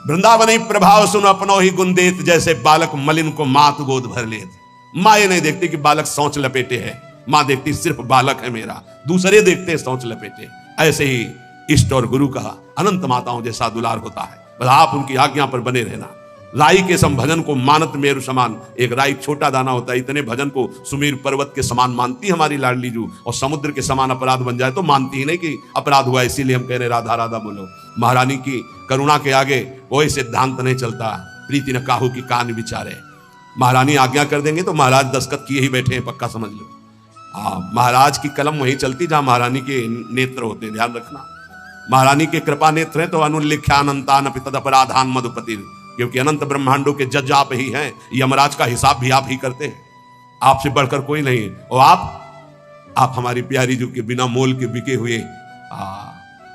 वृंदावनी प्रभाव सुन अपनो ही गुण देत, जैसे बालक मलिन को मात गोद भर लेत। माँ ये नहीं देखती कि बालक सोच लपेटे है, माँ देखती सिर्फ बालक है मेरा, दूसरे देखते सोच लपेटे। ऐसे ही इष्ट और गुरु का अनंत माताओं जैसा दुलार होता है, बस आप उनकी आज्ञा पर बने रहना। राई के सम भजन को मानत मेरु समान, एक राई छोटा दाना होता है, इतने भजन को सुमीर पर्वत के समान मानती हमारी लाडली जू, और समुद्र के समान अपराध बन जाए तो मानती ही नहीं कि अपराध हुआ। इसीलिए हम कह रहे राधा राधा बोलो। महारानी की करुणा के आगे कोई सिद्धांत नहीं चलता, प्रीति न काहू की कान विचारे। महारानी आज्ञा कर देंगे तो महाराज दस्तखत किए ही बैठे हैं, पक्का समझ लो। महाराज की कलम वहीं चलती जहां महारानी के नेत्र होते हैं, ध्यान रखना। महारानी के कृपा नेत्र है तो अनुल्लिख्यानंतान पितद अपराधान मधुपति, क्योंकि अनंत ब्रह्मांडों के जज आप ही हैं, यमराज का हिसाब भी आप ही करते हैं, आपसे बढ़कर कोई नहीं। और आप हमारी प्यारी जो के बिना मोल के बिके हुए,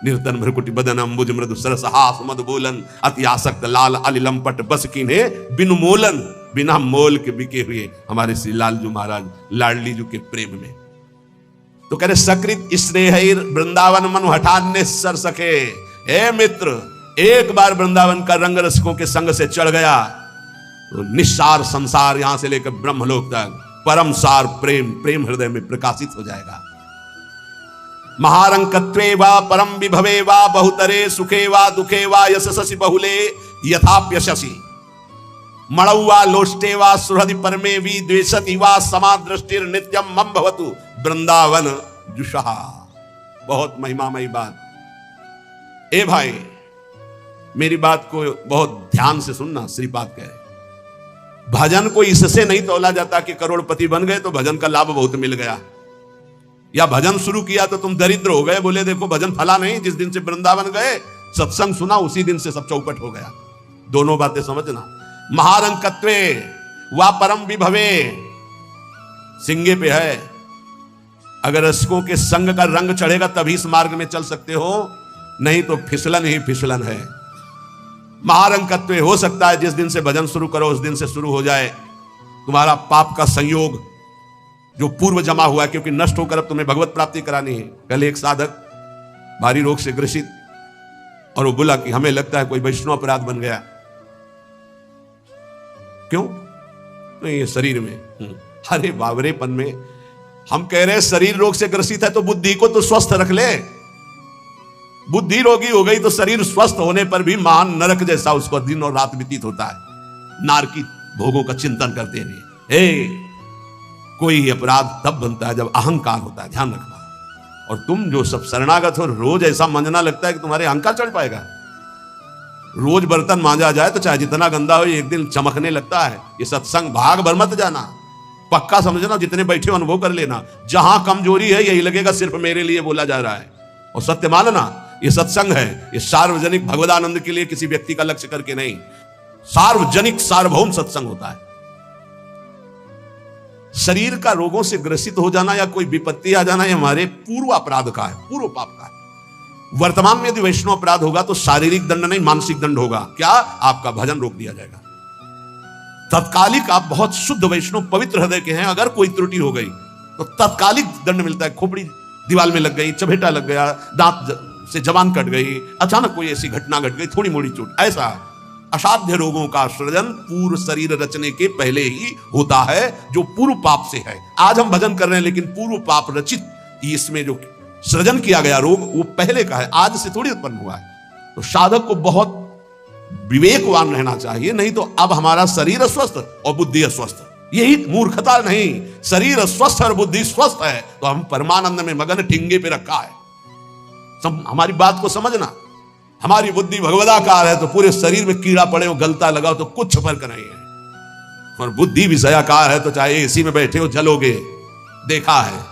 निर्तन भ्रकुटी बदन अम्बुज मृदु सरस हास मधु बोलन, अति आसक्त लाल अलिलंपट बस कीन्हे बिनु मोलन, बिना मोल के बिके हुए हमारे श्री लालजू महाराज लाडली जू के प्रेम में। तो कह रहे सकृत स्नेह वृंदावन मनु हठान्य सर सके। हे मित्र, एक बार वृंदावन का रंग रसिकों के संग से चढ़ गया तो निस्सार संसार, यहां से लेकर ब्रह्मलोक तक परम सार प्रेम, प्रेम हृदय में प्रकाशित हो जाएगा। महारंकत्वे वा परम विभवे वा बहुतरे सुखे वा दुखे वा यशसि बहुले यथाप्यशसि, मणौवा लोष्टे वा सुहृदि परमे वि द्वेषति वा समादृष्टिर नित्यम मम भवतु वृंदावन जुषहा। बहुत महिमामयी बात। ए भाई, मेरी बात को बहुत ध्यान से सुनना। श्रीपाद कह रहे भजन को इससे नहीं तोला जाता कि करोड़पति बन गए तो भजन का लाभ बहुत मिल गया, या भजन शुरू किया तो तुम दरिद्र हो गए, बोले देखो भजन फला नहीं। जिस दिन से वृंदावन गए, सत्संग सुना, उसी दिन से सब चौपट हो गया। दोनों बातें समझना। महारंकत्वे वा परम विभवे, सिंगे पे है। अगर रसिकों के संग का रंग चढ़ेगा तभी इस मार्ग में चल सकते हो, नहीं तो फिसलन ही फिसलन है। महारंकत्व हो सकता है जिस दिन से भजन शुरू करो उस दिन से शुरू हो जाए तुम्हारा पाप का संयोग जो पूर्व जमा हुआ है, क्योंकि नष्ट होकर अब तुम्हें भगवत प्राप्ति करानी है। कल एक साधक भारी रोग से ग्रसित, और वो बोला कि हमें लगता है कोई वैष्णव अपराध बन गया। क्यों? नहीं, ये शरीर में। अरे बावरेपन में हम कह रहे हैं शरीर रोग से ग्रसित है तो बुद्धि को तो स्वस्थ रख ले। बुद्धि रोगी हो गई तो शरीर स्वस्थ होने पर भी महान नरक जैसा उसको दिन और रात व्यतीत होता है, नारकी भोगों का चिंतन करते हुए। कोई अपराध तब बनता है जब अहंकार होता है, ध्यान रखना। और तुम जो सब शरणागत हो, रोज ऐसा मंजना लगता है कि तुम्हारे अहंकार चढ़ पाएगा। रोज बर्तन मांजा जाए तो चाहे जितना गंदा हो एक दिन चमकने लगता है। ये सत्संग भाग भर मत जाना, पक्का समझना, जितने बैठे हो अनुभव कर लेना। जहां कमजोरी है यही लगेगा सिर्फ मेरे लिए बोला जा रहा है, और सत्य मानना ये सत्संग है, ये सार्वजनिक भगवदानंद के लिए किसी व्यक्ति का लक्ष्य करके नहीं, सार्वजनिक सार्वभौम सत्संग होता है। शरीर का रोगों से ग्रसित हो जाना या कोई विपत्ति आ जाना, ये हमारे पूर्व अपराध का है, पूर्व पाप का है। वर्तमान में यदि वैष्णव अपराध होगा तो शारीरिक दंड नहीं, मानसिक दंड होगा। क्या? आपका भजन रोक दिया जाएगा। तत्कालिक आप बहुत शुद्ध वैष्णव पवित्र हृदय के हैं, अगर कोई त्रुटि हो गई तो तत्कालिक दंड मिलता है। खोपड़ी दीवार में लग गई, चपेटा लग गया, दांत से जबान कट गई, अचानक कोई ऐसी घटना घट गई, थोड़ी मोड़ी चोट, ऐसा असाध्य रोगों का सृजन पूर्व शरीर रचने के पहले ही होता है, जो पूर्व पाप से है। आज हम भजन कर रहे हैं लेकिन पूर्व पाप रचित इसमें जो सृजन किया गया रोग वो पहले का है, आज से थोड़ी उत्पन्न हुआ है। तो साधक को बहुत विवेकवान रहना चाहिए, नहीं तो अब हमारा शरीर अस्वस्थ और बुद्धि अस्वस्थ, यही मूर्खता नहीं। शरीर स्वस्थ और बुद्धि स्वस्थ है तो हम परमानंद में मगन ठिंगे पे रखा है। हमारी बात को समझना। हमारी बुद्धि भगवदाकार है तो पूरे शरीर में कीड़ा पड़े हो, गलता लगाओ तो कुछ फर्क नहीं है। और बुद्धि विषयाकार है तो चाहे एसी में बैठे हो जलोगे, देखा है।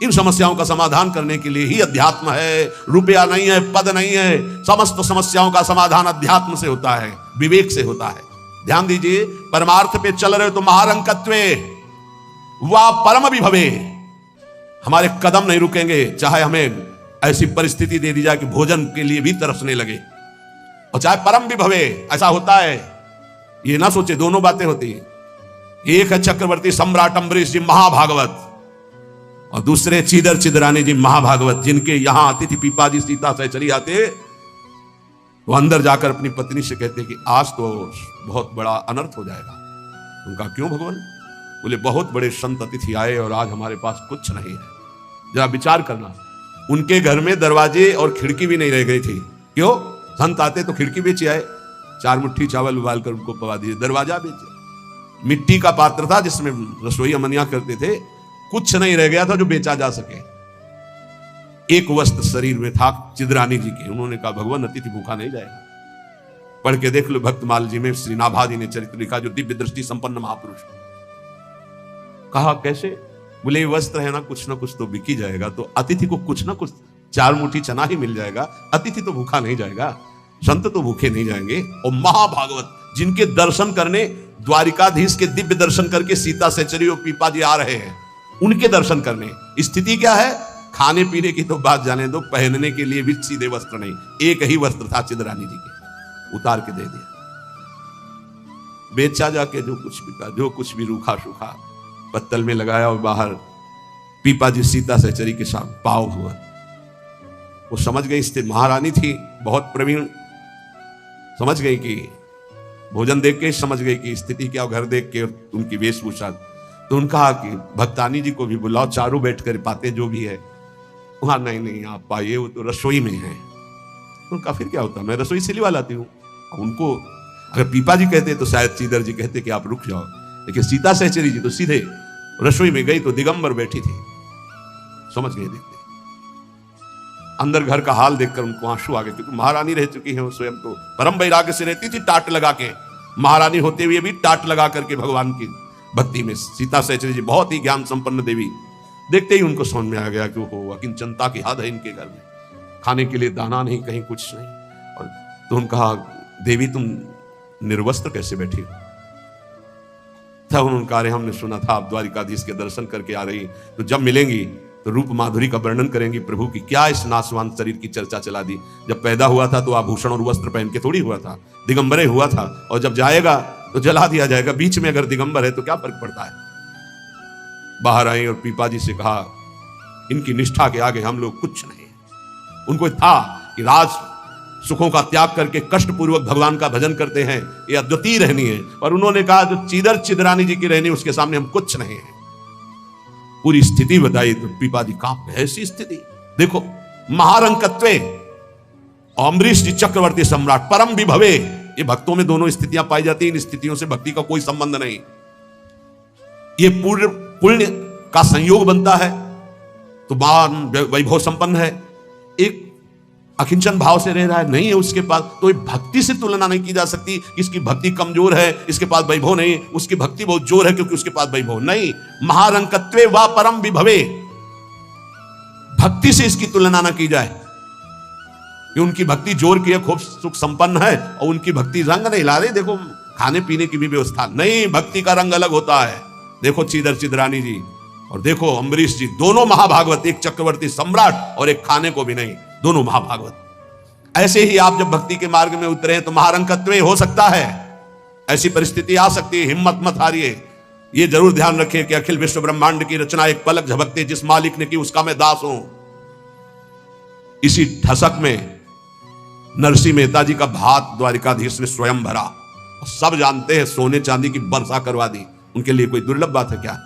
इन समस्याओं का समाधान करने के लिए ही अध्यात्म है, रुपया नहीं है, पद नहीं है। समस्त समस्याओं का समाधान अध्यात्म से होता है, विवेक से होता है। ध्यान दीजिए, परमार्थ पे चल रहे हो तो महारंकत्वे वा परम विभवे, हमारे कदम नहीं रुकेंगे चाहे हमें ऐसी परिस्थिति दे दी जाए कि भोजन के लिए भी तरसने लगे, और चाहे परम विभवे। ऐसा होता है, ये ना सोचे दोनों बातें होती हैं। एक है चक्रवर्ती सम्राट अम्बरीश जी महाभागवत, और दूसरे चीदर चिदरानी जी महाभागवत, जिनके यहां आती थी पीपाजी सीता से चली आते, वो अंदर जाकर अपनी पत्नी से कहते कि आज तो बहुत बड़ा अनर्थ हो जाएगा। उनका क्यों भगवान? बोले बहुत बड़े संत अतिथि आए और आज हमारे पास कुछ नहीं है। जरा विचार करना, उनके घर में दरवाजे और खिड़की भी नहीं रह गई थी। क्यों? संत आते तो खिड़की बेचे आए, 4 मुट्ठी चावल उबाल कर उनको पवा दिए, दरवाजा बेचे। मिट्टी का पात्र था जिसमें रसोई अमनिया करते थे, कुछ नहीं रह गया था जो बेचा जा सके। एक वस्त्र शरीर में था चिदरानी जी के। उन्होंने कहा भगवान अतिथि भूखा नहीं जाएगा। पढ़ के देख लो भक्तमाल जी में श्री नाभा जी ने चरित्र लिखा, जो दिव्य दृष्टि संपन्न महापुरुष। कहा कैसे? बोले वस्त्र है ना कुछ तो बिक ही जाएगा, तो अतिथि को कुछ ना कुछ 4 मुट्ठी चना ही मिल जाएगा, अतिथि तो भूखा नहीं जाएगा, संत तो भूखे नहीं जाएंगे। और महाभागवत जिनके दर्शन करने द्वारिकाधीश के दिव्य दर्शन करके सीता सेचरी और पीपा जी आ रहे हैं, उनके दर्शन करने। स्थिति क्या है? खाने पीने की तो बात जाने दो, पहनने के लिए भी सीधे वस्त्र नहीं, एक ही वस्त्र था चिदरानी जी के, उतार के दे दिया। बेचा जाके जो कुछ बिका, जो कुछ भी रूखा सूखा पत्तल में लगाया और बाहर पीपा जी सीता सहचरी के साथ पाव हुआ। वो समझ गई, स्थिति महारानी थी बहुत प्रवीण, समझ गई कि भोजन देख के समझ गई कि स्थिति क्या, घर देख के उनकी वेशभूषा। तो उनका कहा कि भक्तानी जी को भी बुलाओ, चारों बैठ कर पाते जो भी है। वहां नहीं आप पाइए, वो तो रसोई में है। उनका फिर क्या होता, मैं रसोई से लिवा लाती हूँ। उनको अगर पीपा जी कहते तो शायद चीदर जी कहते कि आप रुक जाओ, लेकिन सीता सहचरी जी तो सीधे रसोई में गई तो दिगंबर बैठी थी। समझ गए, देखते अंदर घर का हाल देखकर उनको आंसू आ गए, क्योंकि महारानी रह चुकी है वो स्वयं तो परम वैराग्य से रहती थी, टाट लगा के। महारानी होते हुए भी टाट लगा करके भगवान की भक्ति में। सीता सहचरी जी बहुत ही ज्ञान संपन्न देवी, देखते ही उनको समझ में आ गया कि वो अकिंचनता की हद है इनके घर में, खाने के लिए दाना नहीं, कहीं कुछ नहीं। और तो उन्होंने कहा देवी तुम निर्वस्त्र कैसे बैठी हो? तब उन्होंने कहा हमने सुना था आप द्वारिकाधीश के दर्शन करके आ रही, तो जब मिलेंगी तो रूप माधुरी का वर्णन करेंगी प्रभु की। क्या इस नासवान शरीर की चर्चा चला दी? जब पैदा हुआ था तो आभूषण और वस्त्र पहन के थोड़ी हुआ था, दिगंबरे हुआ था, और जब जाएगा तो जला दिया जाएगा। बीच में अगर दिगंबर है तो क्या फर्क पड़ता है? बाहर आई और पीपा जी से कहा इनकी निष्ठा के आगे हम लोग कुछ नहीं। उनको था कि राज सुखों का त्याग करके कष्टपूर्वक भगवान का भजन करते हैं, ये अद्वितीय रहनी है। और उन्होंने कहा जो चीदर चिदरानी जी की रहनी, उसके सामने हम कुछ नहीं है। पूरी स्थिति बताई तो पीपाजी कांप गए। ऐसी स्थिति देखो, महारंकत्वे, अम्बरीश जी चक्रवर्ती सम्राट, परम विभवे, ये भक्तों में दोनों स्थितियां पाई जाती हैं। इन स्थितियों से भक्ति का कोई संबंध नहीं। ये पूर्ण पुण्य का संयोग बनता है तो मान वैभव संपन्न है। एक अकिंचन भाव से रह रहा है, नहीं है उसके पास, तो ये भक्ति से तुलना नहीं की जा सकती। इसकी भक्ति कमजोर है, इसके पास वैभव नहीं, उसकी भक्ति बहुत जोर है क्योंकि उसके पास वैभव नहीं। महारंकत्वे वा परम विभवे, भक्ति से इसकी तुलना ना की जाए कि उनकी भक्ति जोर की है, खूब सुख संपन्न है, और उनकी भक्ति रंग नहीं ला रही। देखो खाने पीने की भी व्यवस्था नहीं, भक्ति का रंग अलग होता है। देखो चीदर चिदरानी जी और देखो अम्बरीश जी, दोनों महाभागवत, एक चक्रवर्ती सम्राट और एक खाने को भी नहीं, दोनों महाभागवत। ऐसे ही आप जब भक्ति के मार्ग में उतरे तो महारंकत्व हो सकता है, ऐसी परिस्थिति आ सकती है। हिम्मत मत हारिए। ये जरूर ध्यान रखें कि अखिल विश्व ब्रह्मांड की रचना एक पलक झपकते जिस मालिक ने की उसका मैं दास हूं। इसी ठसक में नरसिंह मेहता जी का भात द्वारिकाधीश ने स्वयं भरा, सब जानते हैं सोने चांदी की वर्षा करवा दी। उनके लिए कोई दुर्लभ बात है क्या?